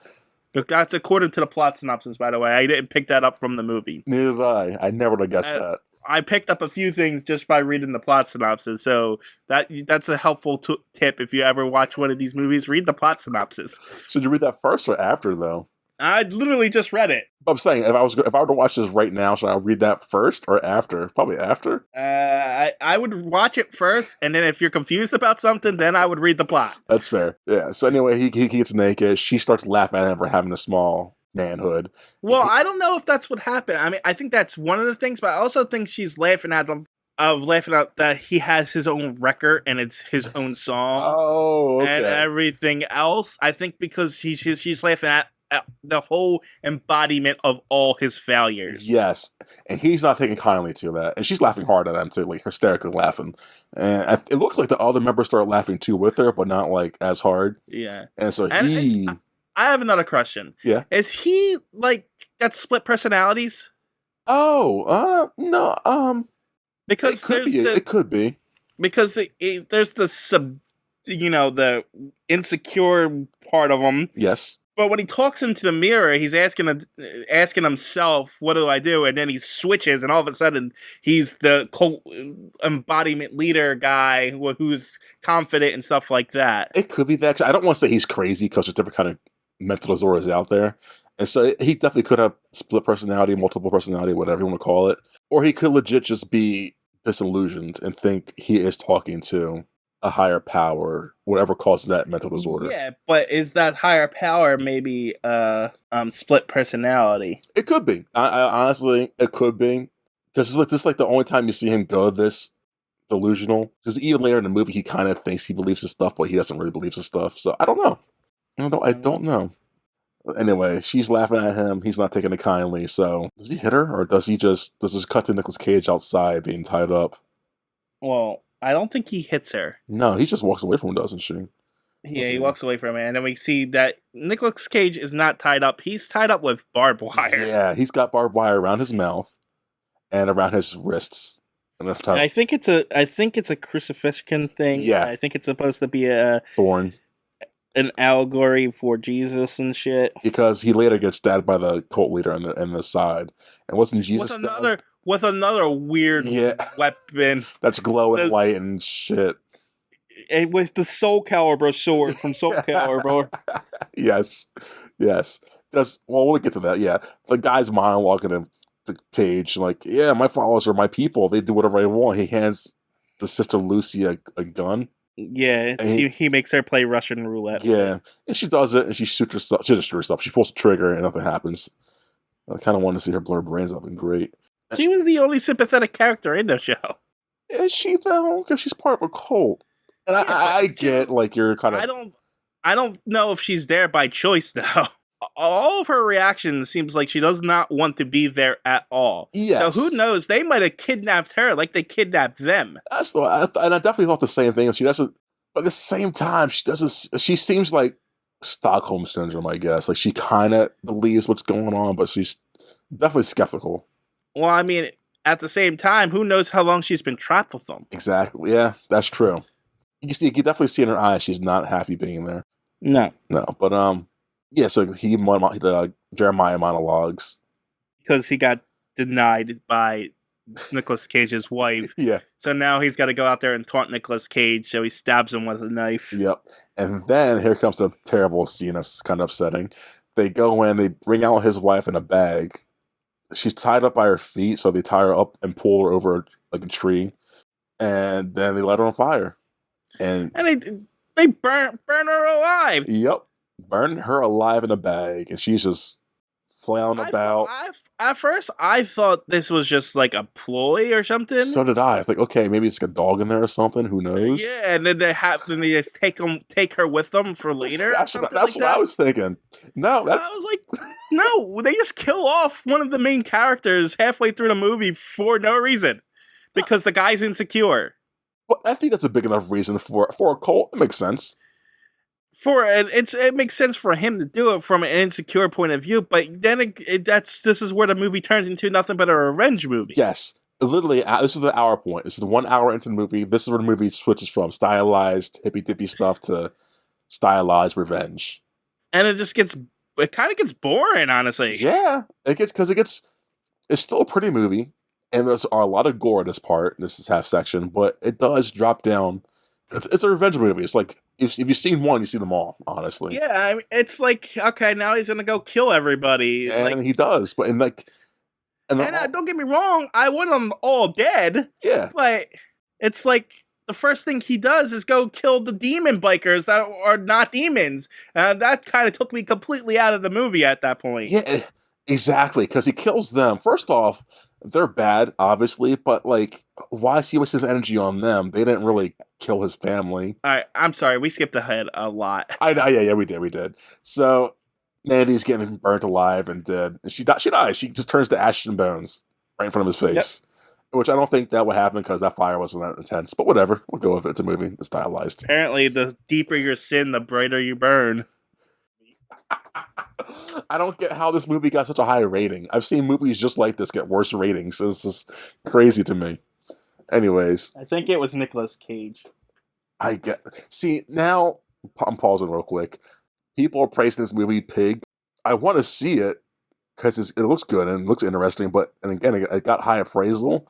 But that's according to the plot synopsis, by the way. I didn't pick that up from the movie. Neither did I. I never would have guessed that. I picked up a few things just by reading the plot synopsis, so that's a helpful tip if you ever watch one of these movies. Read the plot synopsis. So did you read that first or after, though? I literally just read it. I'm saying, if I were to watch this right now, should I read that first or after? Probably after. I would watch it first, and then if you're confused about something, then I would read the plot. That's fair. Yeah. So anyway, he gets naked. She starts laughing at him for having a small manhood. Well, I don't know if that's what happened. I mean, I think that's one of the things, but I also think she's laughing at him. Laughing at that he has his own record and it's his own song. Oh, okay. And everything else. I think because she's laughing at the whole embodiment of all his failures. Yes, and he's not taking kindly to that, and she's laughing hard at him too, like hysterically laughing. And it looks like the other members start laughing too with her, but not like as hard. Yeah, and so I have another question. Yeah, is he like got split personalities? Oh, no, because it could be because there's the the insecure part of him. Yes. But when he talks into the mirror, he's asking himself, "What do I do?" And then he switches, and all of a sudden, he's the cult embodiment leader guy who's confident and stuff like that. It could be that. I don't want to say he's crazy because there's different kind of mental disorders out there, and so he definitely could have split personality, multiple personality, whatever you want to call it, or he could legit just be disillusioned and think he is talking to a higher power, whatever causes that mental disorder. Yeah, but is that higher power maybe split personality? It could be. I honestly, it could be, because this is like the only time you see him go this delusional. Because even later in the movie, he kind of thinks he believes his stuff, but he doesn't really believe his stuff. So I don't know. I don't know. Anyway, she's laughing at him. He's not taking it kindly. So does he hit her, or does this cut to Nicolas Cage outside being tied up? Well, I don't think he hits her. No, he just walks away from her, doesn't she? Yeah, he walks away from her, and then we see that Nicolas Cage is not tied up. He's tied up with barbed wire. Yeah, he's got barbed wire around his mouth and around his wrists. And I think it's a crucifixion thing. Yeah, I think it's supposed to be a thorn, an allegory for Jesus and shit. Because he later gets stabbed by the cult leader in the side, and wasn't Jesus with another weird weapon that's glowing light and shit. And with the Soul Calibur sword from Soul Calibur. Yes. Because, well, we'll get to that. Yeah, the guy's monologuing in the cage, like, yeah, my followers are my people. They do whatever they want. He hands the sister Lucy a gun. Yeah, And he makes her play Russian roulette. Yeah, and she does it, and she shoots herself. She doesn't shoot herself. She pulls the trigger, and nothing happens. I kind of wanted to see her blow her brains out. And great. She was the only sympathetic character in the show. Is she though? Because she's part of a cult. And yeah, I get like you're kind of. I don't know if she's there by choice though. All of her reactions seems like she does not want to be there at all. Yes. So who knows? They might have kidnapped her like they kidnapped them. That's the and I definitely thought the same thing. She doesn't. But at the same time, she doesn't. She seems like Stockholm syndrome, I guess. Like she kind of believes what's going on, but she's definitely skeptical. Well, I mean, at the same time, who knows how long she's been trapped with them? Exactly. Yeah, that's true. You can definitely see in her eyes she's not happy being there. No. But yeah. So the Jeremiah monologues because he got denied by Nicolas Cage's wife. Yeah. So now he's got to go out there and taunt Nicolas Cage. So he stabs him with a knife. Yep. And then here comes the terrible scene. That's kind of upsetting. They go in. They bring out his wife in a bag. She's tied up by her feet, so they tie her up and pull her over like a tree, and then they let her on fire. And they burn her alive. Yep, burn her alive in a bag, and she's just flailing about. At first, I thought this was just like a ploy or something. So did I. I think, okay, maybe it's like a dog in there or something. Who knows? Yeah, and then they just take her with them for later. That's what I was thinking. No, I was like, no, they just kill off one of the main characters halfway through the movie for no reason because the guy's insecure. Well, I think that's a big enough reason for a cult. It makes sense. It makes sense for him to do it from an insecure point of view, but then this is where the movie turns into nothing but a revenge movie. Yes, literally, this is the hour point. This is the 1 hour into the movie. This is where the movie switches from stylized hippy dippy stuff to stylized revenge, and it kind of gets boring, honestly. Yeah, it's still a pretty movie, and there's a lot of gore in this part. This is half section, but it does drop down. It's a revenge movie. It's like if you've seen one, you see them all. Honestly, yeah. I mean, it's like, okay, now he's gonna go kill everybody, and he does. But don't get me wrong, I want them all dead. Yeah, but it's like the first thing he does is go kill the demon bikers that are not demons. That kind of took me completely out of the movie at that point. Yeah, exactly. Because he kills them. First off, they're bad, obviously, but like, why does he waste his energy on them? They didn't really kill his family. All right, I'm sorry, we skipped ahead a lot. Yeah, we did. So Mandy's getting burnt alive and dead. And she dies. She just turns to ashes and bones right in front of his face. Yep. Which I don't think that would happen because that fire wasn't that intense. But whatever, we'll go with it. It's a movie. It's stylized. Apparently, the deeper your sin, the brighter you burn. I don't get how this movie got such a high rating. I've seen movies just like this get worse ratings. It's just crazy to me. Anyways. I think it was Nicolas Cage. See, now, I'm pausing real quick. People are praising this movie, Pig. I want to see it because it looks good and it looks interesting, and again, it got high appraisal,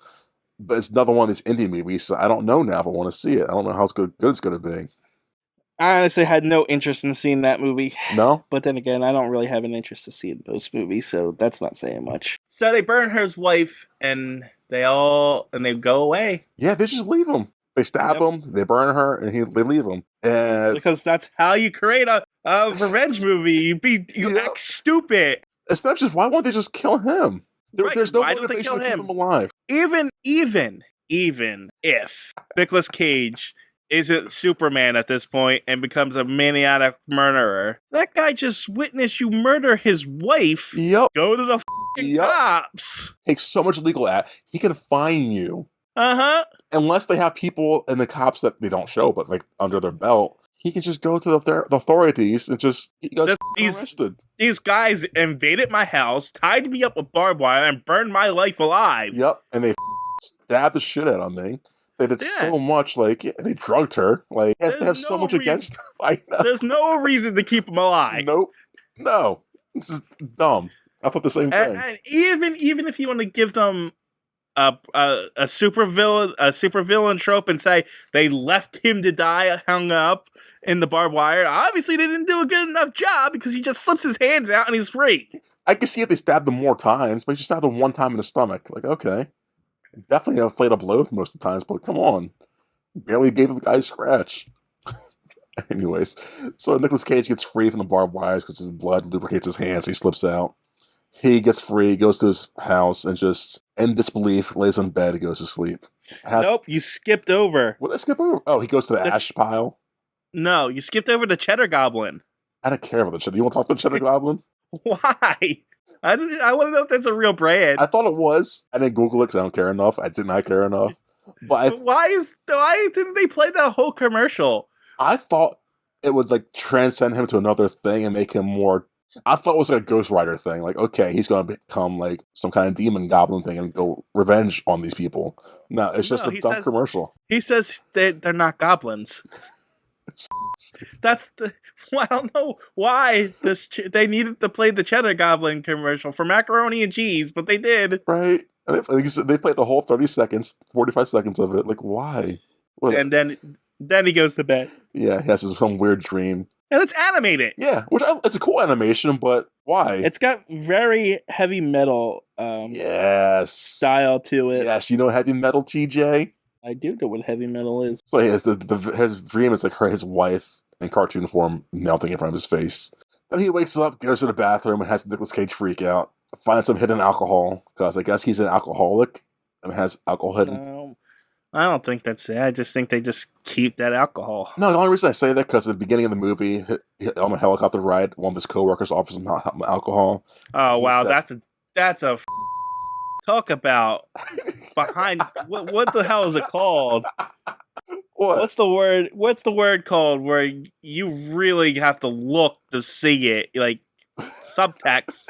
but it's another one of these indie movies, so I don't know now if I want to see it. I don't know how good it's going to be. I honestly had no interest in seeing that movie. No? But then again, I don't really have an interest to see those movies, so that's not saying much. So they burn his wife, and they go away. Yeah, they just leave him. They stab him, they burn her, and they leave him. And because that's how you create a revenge movie. You act stupid. It's not just, why won't they just kill him? There's no motivation to keep him alive. Even if Nicolas Cage isn't Superman at this point and becomes a maniac murderer, that guy just witnessed you murder his wife. Yep. Go to the cops. Takes so much legal he can fine you. Uh-huh. Unless they have people and the cops that they don't show, but like under their belt, he can just go to the authorities and just get arrested. These guys invaded my house, tied me up with barbed wire, and burned my life alive. Yep, and they stabbed the shit out of me. They did so much, they drugged her. Like, they have so much against them. There's no reason to keep them alive. Nope. No. This is dumb. I thought the same thing. And even if you want to give them a supervillain trope and say they left him to die hung up in the barbed wire. Obviously, they didn't do a good enough job because he just slips his hands out and he's free. I can see if they stabbed him more times, but he just stabbed him one time in the stomach. Like, okay. Definitely a fatal blow most of the times, but come on. Barely gave the guy a scratch. Anyways, so Nicolas Cage gets free from the barbed wires because his blood lubricates his hands. So he slips out. He gets free, goes to his house, and just, in disbelief, lays in bed and goes to sleep. Nope, you skipped over. What did I skip over? Oh, he goes to the ash pile? No, you skipped over the Cheddar Goblin. I don't care about the Cheddar. You want to talk about the Cheddar Goblin? Why? I want to know if that's a real brand. I thought it was. I didn't Google it because I don't care enough. I did not care enough. But why didn't they play that whole commercial? I thought it would like transcend him to another thing and make him more. I thought it was like a Ghost Rider thing. Like, okay, he's going to become like some kind of demon goblin thing and go revenge on these people. No, it's just a dumb commercial. He says they're not goblins. That's the. Well, I don't know why they needed to play the Cheddar Goblin commercial for macaroni and cheese, but they did. Right. And they played the whole 30 seconds, 45 seconds of it. Like, why? Well, and then he goes to bed. Yeah, he has some weird dream. And it's animated. Yeah, it's a cool animation, but why? It's got very heavy metal style to it. Yes, you know heavy metal, TJ? I do know what heavy metal is. So his dream is like his wife in cartoon form melting in front of his face. Then he wakes up, goes to the bathroom, and has Nicolas Cage freak out. Finds some hidden alcohol, because I guess he's an alcoholic and has alcohol hidden. I don't think that's it. I just think they just keep that alcohol. No, the only reason I say that because at the beginning of the movie, on a helicopter ride, one of his coworkers offers him alcohol. Oh wow, that's a talk about behind. What the hell is it called? What? What's the word called where you really have to look to see it? Like subtext.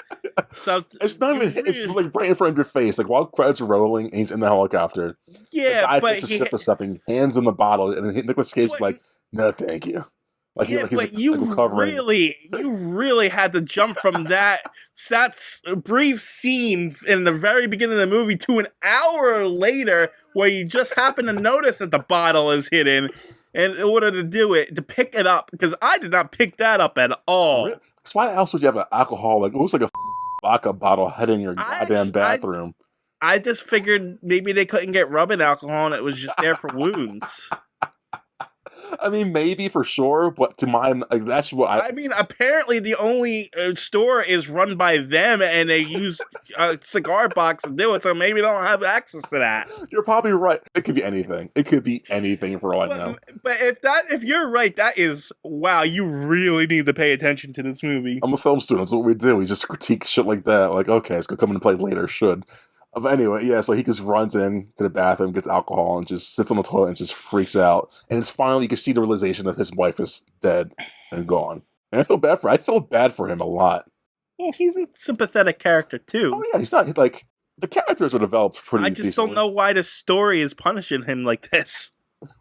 It's not even. It's like right in front of your face. Like while credits are rolling, and he's in the helicopter. Yeah, the guy takes a sip of something, hands in the bottle, and Nicolas Cage is like, "No, thank you." Like, you really had to jump from that brief scene in the very beginning of the movie to an hour later where you just happen to notice that the bottle is hidden and in order to pick it up, because I did not pick that up at all. Really? Why else would you have an alcohol? Like, it looks like a vodka bottle hiding in your goddamn bathroom. I just figured maybe they couldn't get rubbing alcohol and it was just there for wounds. I mean, maybe for sure, but to mine, like, that's what I mean, apparently the only store is run by them, and they use a cigar box to do it. So maybe they don't have access to that. You're probably right. It could be anything. It could be anything for all I know. But if you're right, that is wow. You really need to pay attention to this movie. I'm a film student. That's what we do. We just critique shit like that. Like, okay, it's gonna come into play later. Should. But anyway, yeah, so he just runs in to the bathroom, gets alcohol, and just sits on the toilet and just freaks out. And it's finally, you can see the realization that his wife is dead and gone. And I feel bad for him a lot. Well, he's a sympathetic character, too. Oh, yeah, he's not, like, the characters are developed pretty I just don't know why the story is punishing him like this.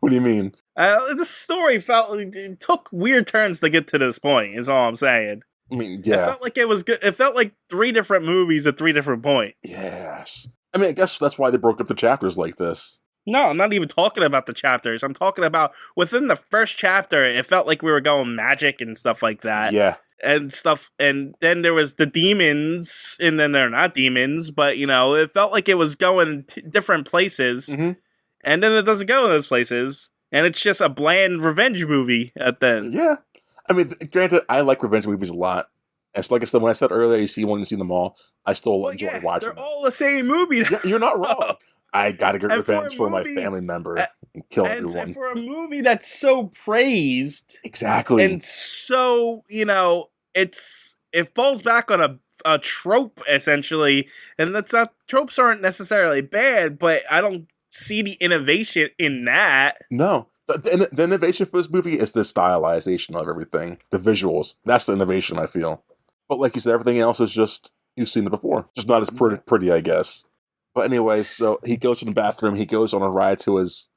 What do you mean? The story it took weird turns to get to this point, is all I'm saying. I mean, yeah. It felt like it was good. It felt like 3 different movies at 3 different points. Yes. I mean, I guess that's why they broke up the chapters like this. No, I'm not even talking about the chapters. I'm talking about within the first chapter, it felt like we were going magic and stuff like that. Yeah. And stuff. And then there was the demons, and then they're not demons, but, it felt like it was going different places. Mm-hmm. And then it doesn't go in those places. And it's just a bland revenge movie at the end. Yeah. I mean, granted, I like revenge movies a lot. And so, like I said, when I said earlier, you see one, you see them all, I still enjoy watching them. They're all the same movie. Yeah, you're not wrong. I gotta get revenge for my family member and kill everyone. And for a movie that's so praised. Exactly. And so, it falls back on a trope, essentially. And tropes aren't necessarily bad, but I don't see the innovation in that. No. The innovation for this movie is the stylization of everything. The visuals. That's the innovation, I feel. But like you said, everything else is just, you've seen it before. Just not as pretty, I guess. But anyway, so he goes to the bathroom. He goes on a ride to his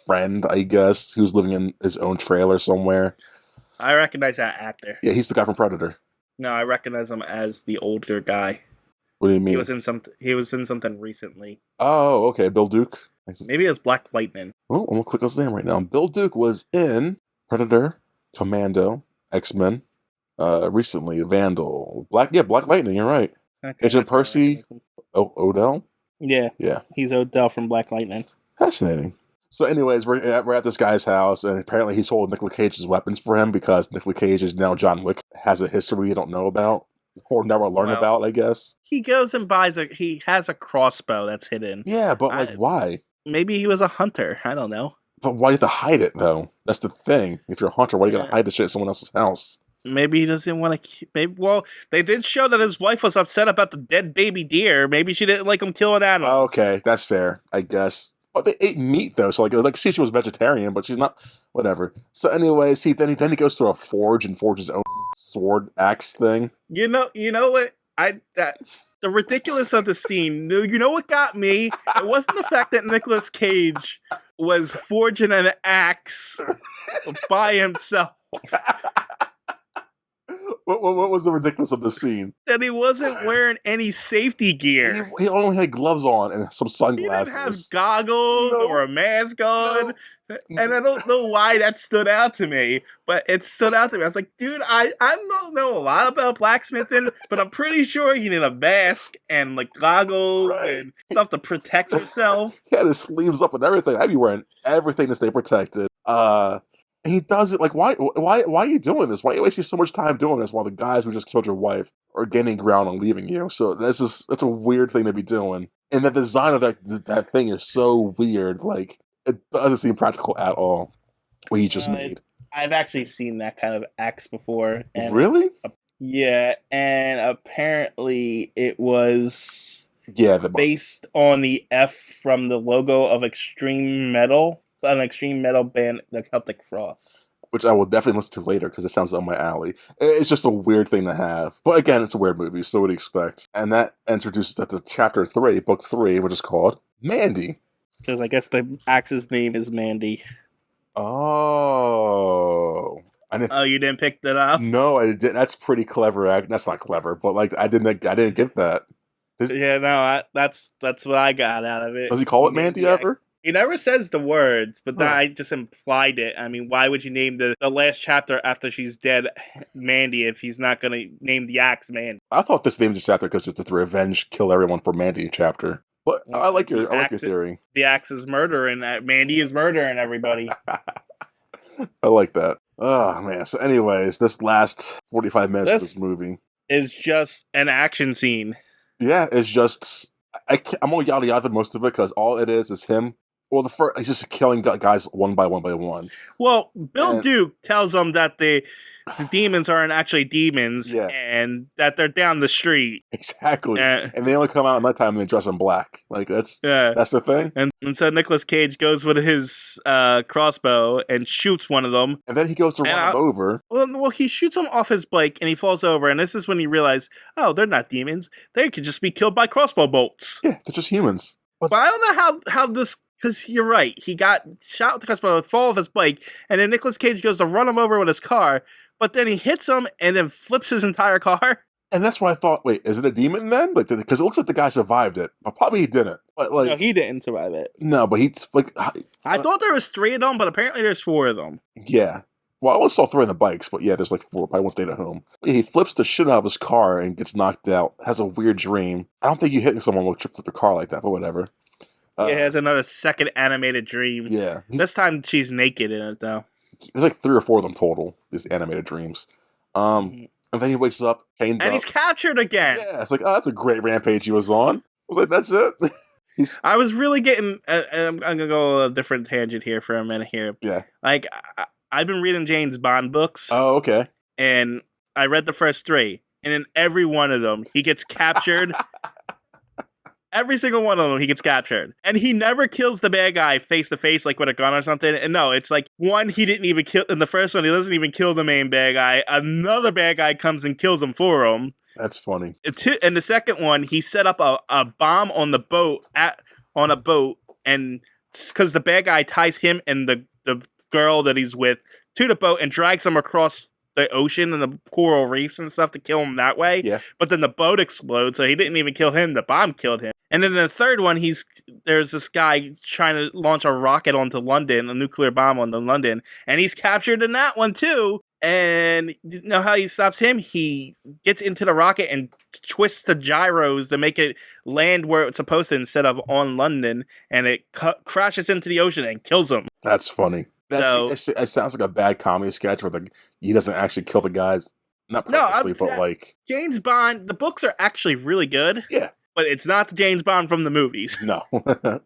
friend, I guess, who's living in his own trailer somewhere. I recognize that actor. Yeah, he's the guy from Predator. No, I recognize him as the older guy. What do you mean? He was in something recently. Oh, okay. Bill Duke. Maybe it was Black Lightning. Oh, I'm gonna click on his name right now. Bill Duke was in Predator, Commando, X-Men, recently Vandal, Black Lightning. You're right. Okay, Agent Percy, Odell. Yeah, Yeah, he's Odell from Black Lightning. fascinating. So, anyways, we're at this guy's house, and apparently he sold Nicolas Cage's weapons for him because Nicolas Cage is now John Wick, has a history we don't know about or never learn about, I guess. He goes and he has a crossbow that's hidden. Yeah, but like, why? Maybe he was a hunter. I don't know. But why do you have to hide it, though? That's the thing. If you're a hunter, why are you going to hide the shit in someone else's house? Maybe he doesn't want to. Well, they did show that his wife was upset about the dead baby deer. Maybe she didn't like him killing animals. Okay, that's fair, I guess. But they ate meat, though, so see, she was vegetarian, but she's not. Whatever. So anyway, then he goes to a forge and forges his own sword axe thing. You know what? The ridiculous of the scene. You know what got me? It wasn't the fact that Nicolas Cage was forging an axe by himself. What was the ridiculous of the scene? That he wasn't wearing any safety gear. He only had gloves on and some sunglasses. He didn't have goggles or a mask on. No. And I don't know why that stood out to me, but it stood out to me. I was like, dude, I don't know a lot about blacksmithing, but I'm pretty sure you need a mask and like goggles and stuff to protect yourself. He had his sleeves up and everything. I'd be wearing everything to stay protected. And he does it like, why are you doing this? Why are you wasting so much time doing this while the guys who just killed your wife are gaining ground and leaving you? So that's a weird thing to be doing. And the design of that thing is so weird. Like, it doesn't seem practical at all. What he just made. I've actually seen that kind of axe before. And really? Yeah, and apparently it was based on the F from the logo of Extreme Metal. An extreme metal band, the Celtic Frost. Which I will definitely listen to later because it sounds up my alley. It's just a weird thing to have. But again, it's a weird movie, so what do you expect? And that introduces us to chapter 3, book 3, which is called Mandy. Because I guess the axe's name is Mandy. Oh. You didn't pick that up? No, I didn't. That's pretty clever. That's not clever, but like I didn't get that. That's what I got out of it. Does he call it Mandy ever? He never says the words, but I just implied it. I mean, why would you name the last chapter after she's dead Mandy if he's not going to name the axe Mandy? I thought this name was chapter because it's the revenge kill everyone for Mandy chapter. But I like your theory. The axe is murdering. Mandy is murdering everybody. I like that. Oh, man. So anyways, this last 45 minutes of this movie is just an action scene. Yeah, it's just... I'm gonna yada yada most of it because all it is him. Well, he's just killing guys one by one. Well, Bill Duke tells them that the demons aren't actually demons and that they're down the street. Exactly. And they only come out at nighttime and they dress in black. Like, that's the thing. And so Nicolas Cage goes with his crossbow and shoots one of them. And then he goes to run him over. Well, he shoots him off his bike and he falls over. And this is when he realizes, oh, they're not demons. They could just be killed by crossbow bolts. Yeah, they're just humans. But I don't know how this... Because you're right. He got shot with the crossbow, fall off his bike, and then Nicolas Cage goes to run him over with his car, but then he hits him and then flips his entire car. And that's why I thought, wait, is it a demon then? Like, because it looks like the guy survived it, but probably he didn't. But like, no, he didn't survive it. No, but he's like, I thought there was 3 of them, but apparently there's 4 of them. Yeah. Well, I only saw 3 on the bikes, but yeah, there's like 4. Probably won't stay at home. He flips the shit out of his car and gets knocked out. Has a weird dream. I don't think you hitting someone will flip your car like that, but whatever. He has another second animated dream. Yeah. This time she's naked in it, though. There's like 3 or 4 of them total, these animated dreams. And then he wakes up, chained up. And he's captured again. Yeah, it's like, oh, that's a great rampage he was on. I was like, that's it? I was really getting... I'm going to go a different tangent here for a minute here. Yeah. Like, I've been reading James Bond books. Oh, okay. And I read the first 3. And in every one of them, he gets captured... Every single one of them, he gets captured. And he never kills the bad guy face to face, like with a gun or something. And no, it's like, one, he didn't even kill... In the first one, he doesn't even kill the main bad guy. Another bad guy comes and kills him for him. That's funny. And the second one, he set up a bomb on the boat, on a boat, and because the bad guy ties him and the girl that he's with to the boat and drags them across the ocean and the coral reefs and stuff to kill him that way. Yeah. But then the boat explodes, so he didn't even kill him. The bomb killed him. And then the third one, there's this guy trying to launch a rocket onto London, a nuclear bomb onto London, and he's captured in that one too. And you know how he stops him? He gets into the rocket and twists the gyros to make it land where it's supposed to instead of on London, and it crashes into the ocean and kills him. That's funny. It sounds like a bad comedy sketch where he doesn't actually kill the guys. Not purposely, but like... James Bond, the books are actually really good. Yeah. But it's not the James Bond from the movies. No. But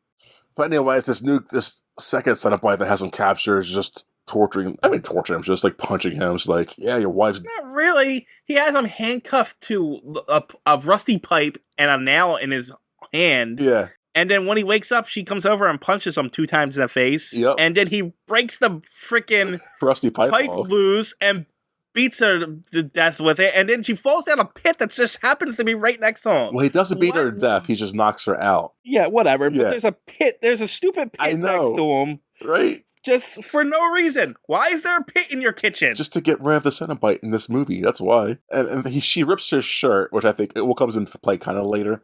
anyways, this second Cenobite that has him captured is just torturing him, just like punching him. It's like, yeah, your wife's... Not really. He has him handcuffed to a rusty pipe and a nail in his hand. Yeah. And then when he wakes up, she comes over and punches him 2 times in the face. Yep. And then he breaks the freaking rusty pipe off. loose and beats her to death with it. And then she falls down a pit that just happens to be right next to him. Well, he doesn't beat her to death. He just knocks her out. Yeah, whatever. Yeah. But there's a pit. There's a stupid pit next to him. Right? Just for no reason. Why is there a pit in your kitchen? Just to get rid of the Cenobite in this movie. That's why. And she rips his shirt, which I think it will comes into play kind of later.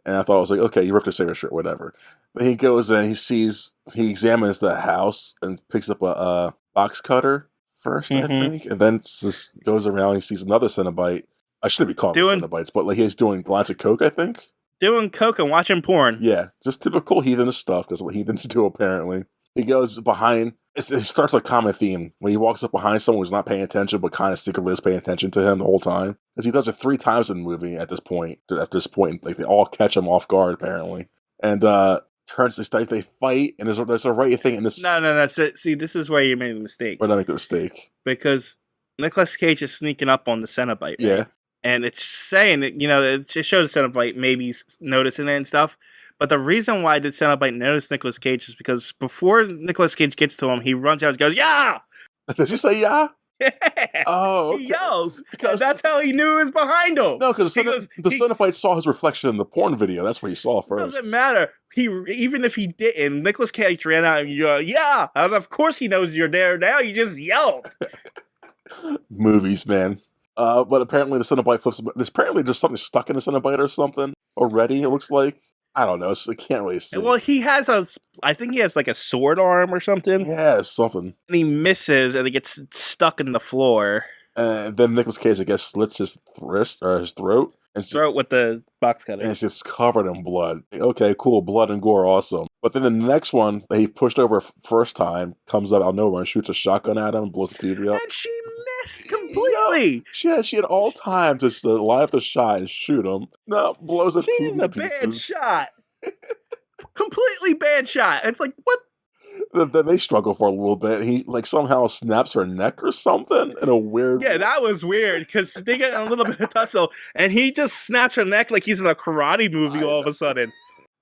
And I thought, I was like, okay, you ripped his shirt, whatever. But he goes and he examines the house and picks up a box cutter first, I think. And then just goes around and he sees another Cenobite. I shouldn't be calling them Cenobites, but like he's doing lots of coke, I think. Doing coke and watching porn. Yeah, just typical heathenist stuff, because what heathens do, apparently. He goes behind, it starts a common theme. When he walks up behind someone who's not paying attention, but kind of secretly is paying attention to him the whole time. Because he does it 3 times in the movie at this point. Like, they all catch him off guard, apparently. And, they fight, and there's a right thing in this... No. See, this is where you made a mistake. Where did I make the mistake? Because Nicolas Cage is sneaking up on the Cenobite, right? Yeah. And it's saying, it just shows the Cenobite maybe noticing it and stuff. But the reason why the Cenobite noticed Nicolas Cage is because before Nicolas Cage gets to him, he runs out and goes, "Yeah!" Does he say "yeah"? Yeah. Oh, okay. He yells because that's how he knew it was behind him. No, because the Cenobite saw his reflection in the porn video. That's what he saw first. Doesn't matter. Even if he didn't, Nicolas Cage ran out and "Yeah!" And of course he knows you're there now. You just yelled. Movies, man. But apparently the Cenobite flips. Apparently there's something stuck in the Cenobite or something already. It looks like. I don't know. So I can't really see. Well, I think he has like a sword arm or something. Yeah, something. And he misses and it gets stuck in the floor. And then Nicolas Cage, I guess, slits his wrist or his throat. Throat with the box cutter. And it's just covered in blood. Okay, cool. Blood and gore, awesome. But then the next one that he pushed over first time comes up out of nowhere and shoots a shotgun at him and blows the TV up. And she missed completely. Yeah, she had all time to line up the shot and shoot him. No, blows the TV She's a bad shot. Completely bad shot. It's like, what? Then they struggle for a little bit. He like somehow snaps her neck or something in a weird... Yeah, that was weird because they get a little bit of tussle and he just snaps her neck like he's in a karate movie all of a sudden.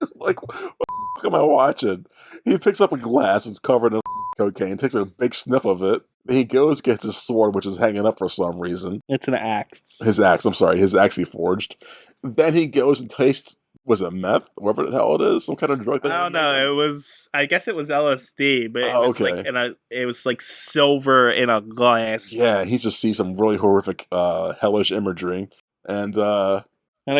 It's like, what the am I watching? He picks up a glass that's covered in cocaine, takes a big sniff of it. He goes, gets his sword, which is hanging up for some reason. It's an axe. His axe he forged. Then he goes and tastes... Was it meth? Whatever the hell it is, some kind of drug thing. I don't know. I guess it was LSD, but it was like silver in a glass. Yeah, he just sees some really horrific, hellish imagery, and I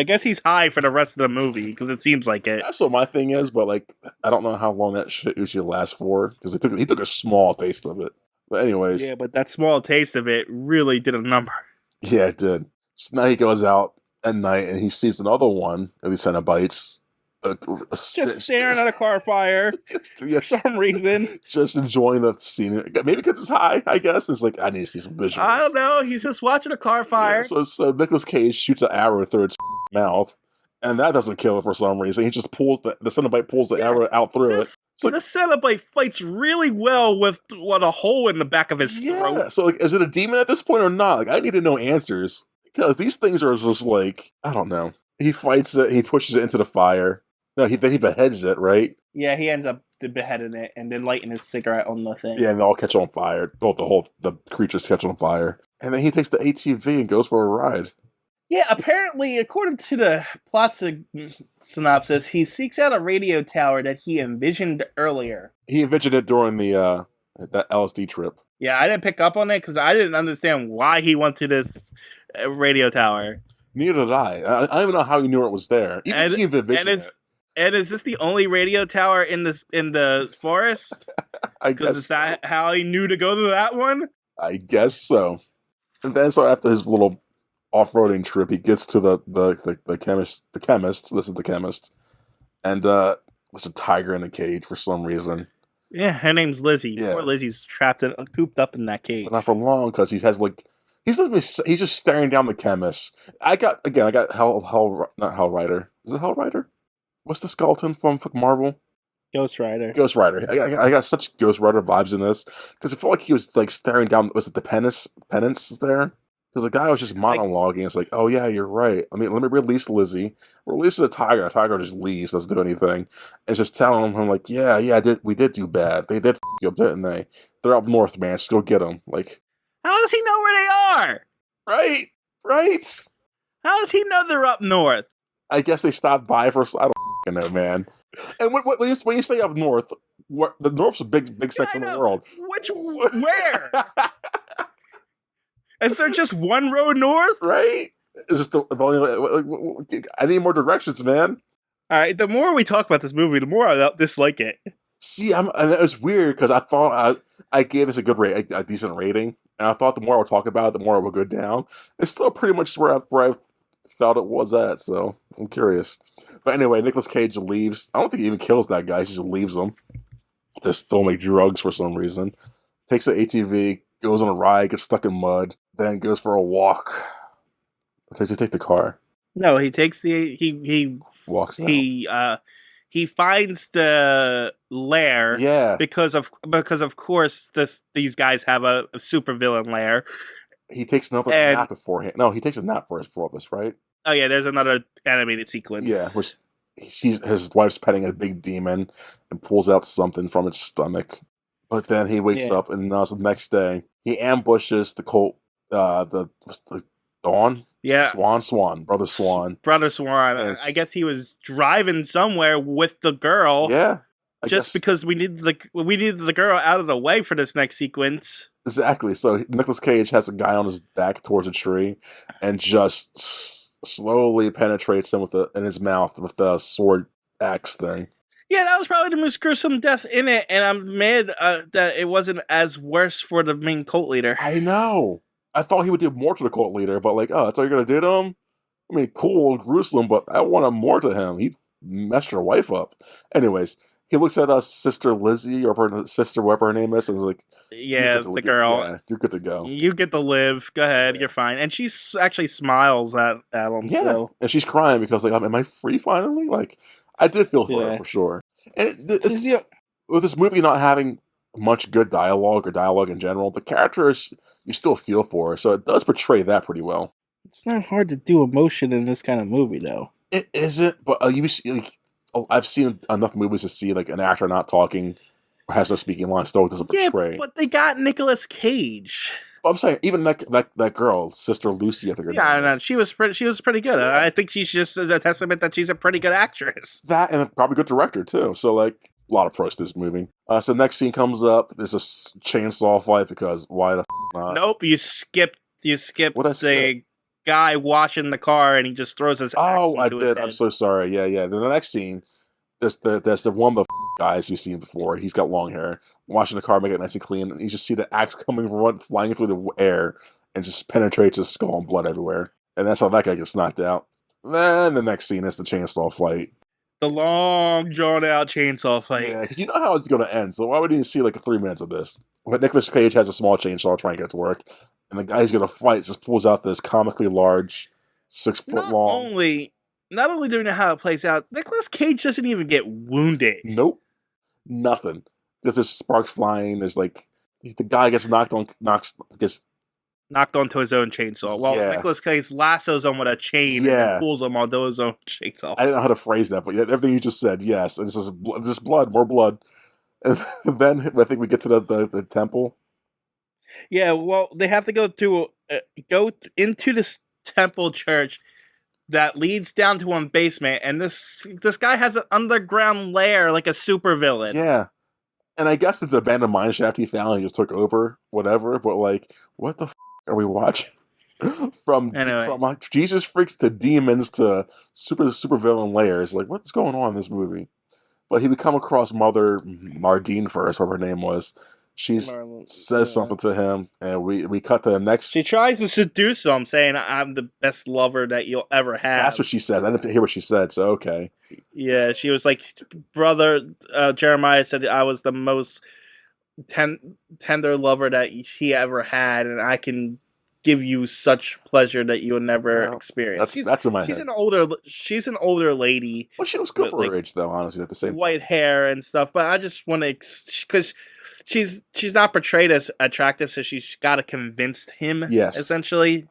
guess he's high for the rest of the movie because it seems like it. That's what my thing is, but like I don't know how long that shit usually lasts for because he took a small taste of it. But anyways, yeah, but that small taste of it really did a number. Yeah, it did. So now he goes out at night, and he sees another one of these Cenobites. Just staring at a car fire for some reason. Just enjoying the scene. Maybe because it's high, I guess. It's like, I need to see some visuals. I don't know. He's just watching a car fire. Yeah, so Nicolas Cage shoots an arrow through its mouth, and that doesn't kill it for some reason. He just pulls the Cenobite pulls the arrow out through it. So the Cenobite fights really well with a hole in the back of his throat. So like, is it a demon at this point or not? Like, I need to know answers. Because these things are just like, I don't know. He fights it, he pushes it into the fire. No, then he beheads it, right? Yeah, he ends up beheading it and then lighting his cigarette on the thing. Yeah, and they all catch on fire. The creatures catch on fire. And then he takes the ATV and goes for a ride. Yeah, apparently, according to the plot synopsis, he seeks out a radio tower that he envisioned earlier. He envisioned it during that LSD trip. Yeah, I didn't pick up on it because I didn't understand why he went to this radio tower. Neither did I don't even know how he knew it was there. Even And he and envisioned it. is this the only radio tower in the forest? I Because guess is so. that how he knew to go to that one? I guess so. And then so after his little off-roading trip, he gets to the chemist. The chemist. This is the chemist, and there's a tiger in a cage for some reason. Yeah, her name's Lizzie. Poor Yeah, Lizzie's trapped in, cooped up in that cage. but not for long because he has like he's just staring down the chemist. I got not Hell Rider. Is it Hell Rider? What's the skeleton from Marvel? Ghost Rider. Ghost Rider. I got such Ghost Rider vibes in this because it felt like he was like staring down. Was it the penance there? Because the guy was just monologuing. It's like, oh yeah, you're right. Let me release Lizzie. Release the tiger. The tiger just leaves, doesn't do anything. It's just telling him like, yeah, we did do bad. They did you up, didn't they? They're up north, man. Just go get them. Like, How does he know where they are? right, right. How does he know they're up north? I guess they stopped by for. I don't know, man. And when you say up north, what the north's a big section of the world. Which where? Is there just one road north? Right? It's just the only. I need more directions, man. All right. The more we talk about this movie, the more I dislike it. See, and it was weird because I thought I gave this a good rate, a decent rating, and I thought the more I would talk about it, the more it would go down. It's still pretty much where I felt it was at, so I'm curious. But anyway, Nicolas Cage leaves. I don't think he even kills that guy. He just leaves him. They still make drugs for some reason. Takes an ATV, goes on a ride, gets stuck in mud, then goes for a walk. Does he take the car? No, he takes he Walks out. He finds the lair. Yeah. Because of course these guys have a supervillain lair. He takes another nap beforehand. No, he takes a nap for this, right? Oh yeah, there's another animated sequence. Yeah, which his wife's petting a big demon and pulls out something from its stomach. But then he wakes up, and the next day he ambushes the cult, the Dawn. Yeah, Brother Swan. I guess he was driving somewhere with the girl. Yeah, because we needed the girl out of the way for this next sequence. Exactly. So Nicolas Cage has a guy on his back towards a tree, and just slowly penetrates him in his mouth with the sword axe thing. Yeah, that was probably the most gruesome death in it, and I'm mad that it wasn't as worse for the main cult leader. I know. I thought he would do more to the cult leader, but like, oh, that's all you're gonna do to him? I mean, cool, gruesome, but I wanted more to him. He messed your wife up. Anyways, he looks at Sister Lizzie, or her sister, whatever her name is, and is like, yeah, the girl. Yeah, you're good to go. You get to live. Go ahead, you're fine. And she actually smiles at him. Yeah, so. And she's crying because like, am I free finally? Like, I did feel for her for sure. And it's with this movie not having much good dialogue or dialogue in general, the characters you still feel for, so it does portray that pretty well. It's not hard to do emotion in this kind of movie, though. It isn't, but I've seen enough movies to see like an actor not talking or has no speaking line still doesn't portray. Yeah, but they got Nicolas Cage. Well, I'm saying even that girl, Sister Lucy, I think her name is. She was pretty good. Yeah. I think she's just a testament that she's a pretty good actress. That and probably good director too. So like a lot of pros to this movie. So next scene comes up. There's a chainsaw fight because why the not? Nope, you skipped the guy washing the car and he just throws his axe into I did. His head. I'm so sorry. Yeah. Then the next scene, there's the one of the guys you've seen before. He's got long hair, washing the car, make it nice and clean. And you just see the axe flying through the air and just penetrates his skull and blood everywhere. And that's how that guy gets knocked out. Then the next scene is the chainsaw fight. The long, drawn-out chainsaw fight. Yeah, because you know how it's going to end, so why would you see like 3 minutes of this? But Nicolas Cage has a small chainsaw trying to get it to work, and the guy he's going to fight just pulls out this comically large, 6 foot long. Not only do we know how it plays out, Nicolas Cage doesn't even get wounded. Nope. Nothing. There's just sparks flying, there's like, the guy gets knocked onto his own chainsaw. Well, Nicolas Cage lassos him with a chain and then pulls him onto his own chainsaw. I didn't know how to phrase that, but everything you just said, yes. And it's just blood, more blood. And then I think we get to the temple. Yeah, well, they have to go into this temple church that leads down to one basement, and this guy has an underground lair like a supervillain. Yeah. And I guess it's a abandoned mine shaft he found. And he just took over, whatever. But like, what the are we watching? From Anyway, like Jesus freaks to demons to super villain layers. Like, what's going on in this movie? But he would come across Mother Mardine first, whatever her name was. She says yeah. something to him, and we cut to the next. She tries to seduce him, saying, "I'm the best lover that you'll ever have." That's what she says. I didn't hear what she said, so okay. Yeah, she was like, "Brother Jeremiah said I was the most tender lover that he ever had, and I can give you such pleasure that you'll never experience." That's in my she's head. She's an older lady. Well, she looks good for her like, age, though. Honestly, at the same white hair and stuff, but I just want to because she's not portrayed as attractive, so she's got to convince him. Yes. Essentially.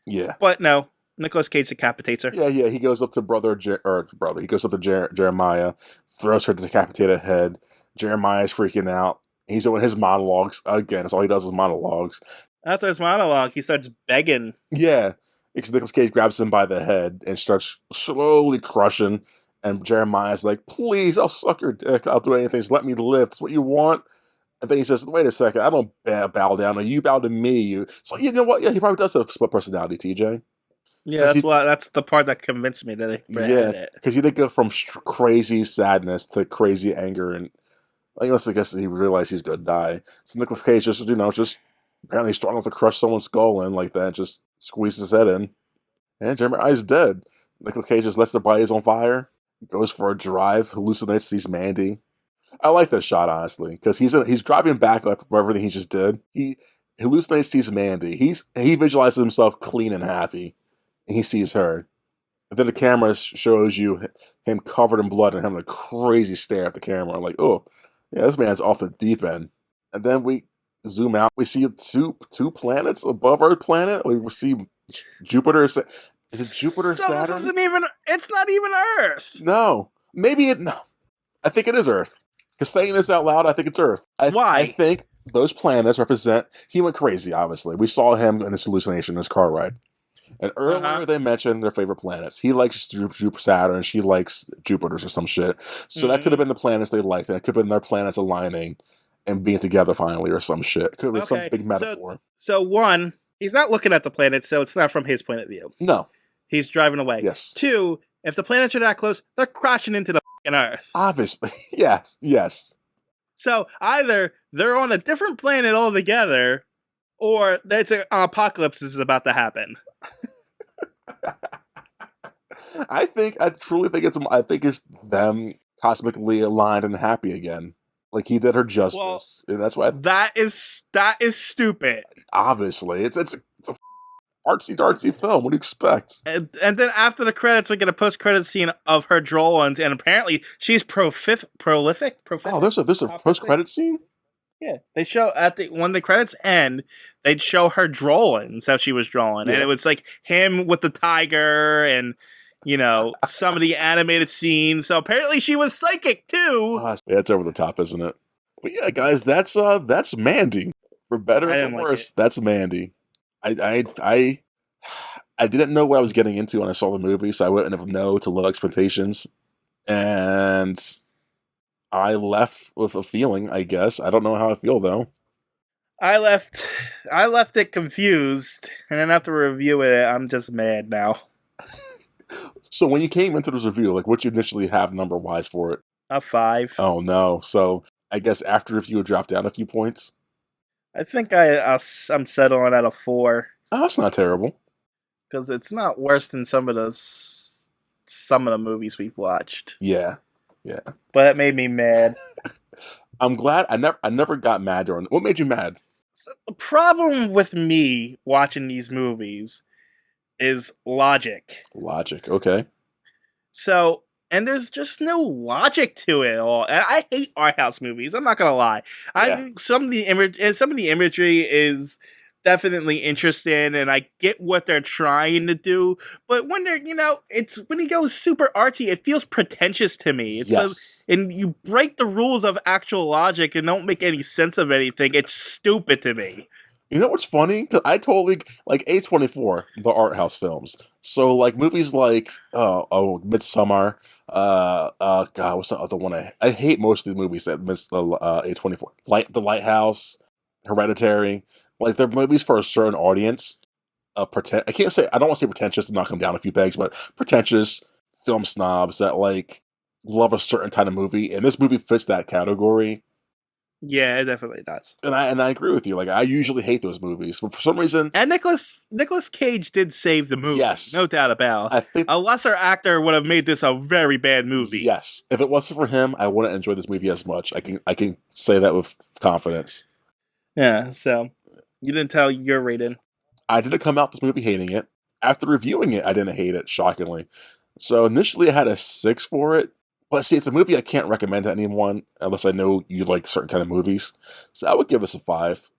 Yeah. But no, Nicolas Cage decapitates her. Yeah. He goes up to brother. He goes up to Jeremiah, throws her decapitated head. Jeremiah's freaking out. He's doing his monologues again. That's all he does is monologues. After his monologue, he starts begging. Yeah. Because Nicolas Cage grabs him by the head and starts slowly crushing. And Jeremiah's like, please, I'll suck your dick. I'll do anything. Just let me live. That's what you want. And then he says, wait a second. I don't bow down. Or you bow to me. So you know what? Yeah, he probably does have a split personality, TJ. Yeah, that's the part that convinced me that he had it. Because he did go from crazy sadness to crazy anger. And I guess he realized he's going to die. So Nicolas Cage just apparently strong enough to crush someone's skull in like that. Just squeezes his head in. And Jeremiah's dead. Nicolas Cage just lets their bodies on fire. Goes for a drive, hallucinates, sees Mandy. I like that shot, honestly, because he's driving back from everything he just did. He hallucinates, sees Mandy. He visualizes himself clean and happy, and he sees her. And then the camera shows you him covered in blood and having a crazy stare at the camera, like, oh, yeah, this man's off the deep end. And then we zoom out. We see two planets above our planet. We see Jupiter. Is it Jupiter, Saturn? It's not even Earth. No. No. I think it is Earth. Because saying this out loud, I think it's Earth. Why? I think those planets represent... He went crazy, obviously. We saw him in this hallucination, in this car ride. And earlier they mentioned their favorite planets. He likes Jupiter, Saturn. She likes Jupiter's or some shit. So that could have been the planets they liked. And it could have been their planets aligning and being together finally or some shit. It could have been some big metaphor. So one, he's not looking at the planets, so it's not from his point of view. No. He's driving away. Yes. Two, if the planets are that close, they're crashing into the fucking Earth. Obviously. Yes. So either they're on a different planet altogether, or an apocalypse is about to happen. I truly think it's them cosmically aligned and happy again. Like he did her justice. And that's why that is stupid. Obviously. It's a artsy-dartsy film. What do you expect? And then after the credits, we get a post-credit scene of her drawings, and apparently she's prolific. Oh, there's a post-credit scene? Yeah, they show when the credits end, they'd show her drawings how she was drawing, and it was like him with the tiger, and some of the animated scenes. So apparently she was psychic too. Yeah, it's over the top, isn't it? But yeah, guys, that's Mandy. For better or for worse, that's Mandy. I didn't know what I was getting into when I saw the movie, so I wouldn't have known to low expectations, and I left with a feeling, I guess. I don't know how I feel, though. I left it confused, and then after reviewing it, I'm just mad now. So when you came into this review, like, what you initially have number-wise for it? A 5. Oh, no. So I guess after review, it dropped down a few points? I think I'm settling at a 4. Oh, that's not terrible. Because it's not worse than some of the movies we've watched. Yeah. But it made me mad. I'm glad I never got mad during. What made you mad? So the problem with me watching these movies is logic. Logic, okay. So, and there's just no logic to it all. And I hate art house movies. I'm not gonna lie. I think some of the imagery is definitely interesting, and I get what they're trying to do. But when they're, it's when he goes super artsy, it feels pretentious to me. It's and you break the rules of actual logic and don't make any sense of anything. It's stupid to me. You know what's funny? 'Cause I totally like A24, the art house films. So like movies like Midsummer, God, what's the other one? I hate most of the movies that miss the A24. Like The Lighthouse, Hereditary. Like they're movies for a certain audience. I can't say I don't want to say pretentious to knock them down a few pegs, but pretentious film snobs that like love a certain kind of movie, and this movie fits that category. Yeah, it definitely does. And I agree with you. Like I usually hate those movies, but for some reason, And Nicholas Cage did save the movie, yes, no doubt about. I think A lesser actor would have made this a very bad movie. yes. If it wasn't for him, I wouldn't enjoy this movie as much. I can say that with confidence. Yeah, so you didn't tell your rating. I didn't come out this movie hating it. After reviewing it, I didn't hate it, shockingly. So initially I had a 6 for it. But see, it's a movie I can't recommend to anyone unless I know you like certain kind of movies. So I would give this a 5.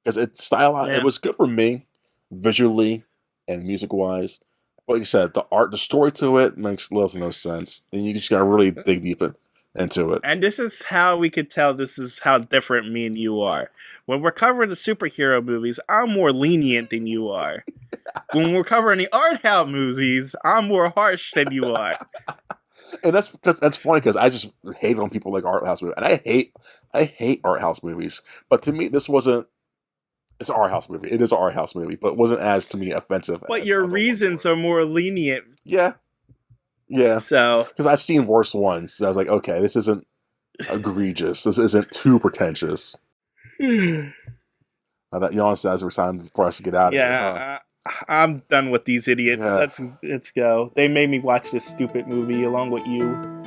Because it's stylized. It Yeah. was good for me, visually and music-wise. But like you said, the story to it makes little to no sense. And you just gotta really dig deep into it. And this is how we could tell this is how different me and you are. When we're covering the superhero movies, I'm more lenient than you are. When we're covering the art house movies, I'm more harsh than you are. And that's funny because I just hate on people like art house movies. And I hate art house movies. But to me, this wasn't. It's an art house movie. It is an art house movie, but it wasn't as to me offensive. But as your other ones reasons were. are more lenient. Yeah, yeah. So Because I've seen worse ones. So I was like, okay, this isn't egregious. This isn't too pretentious. That honestly, as we're time for us to get out of here. yeah, I'm done with these idiots. Yeah. Let's go. They made me watch this stupid movie along with you.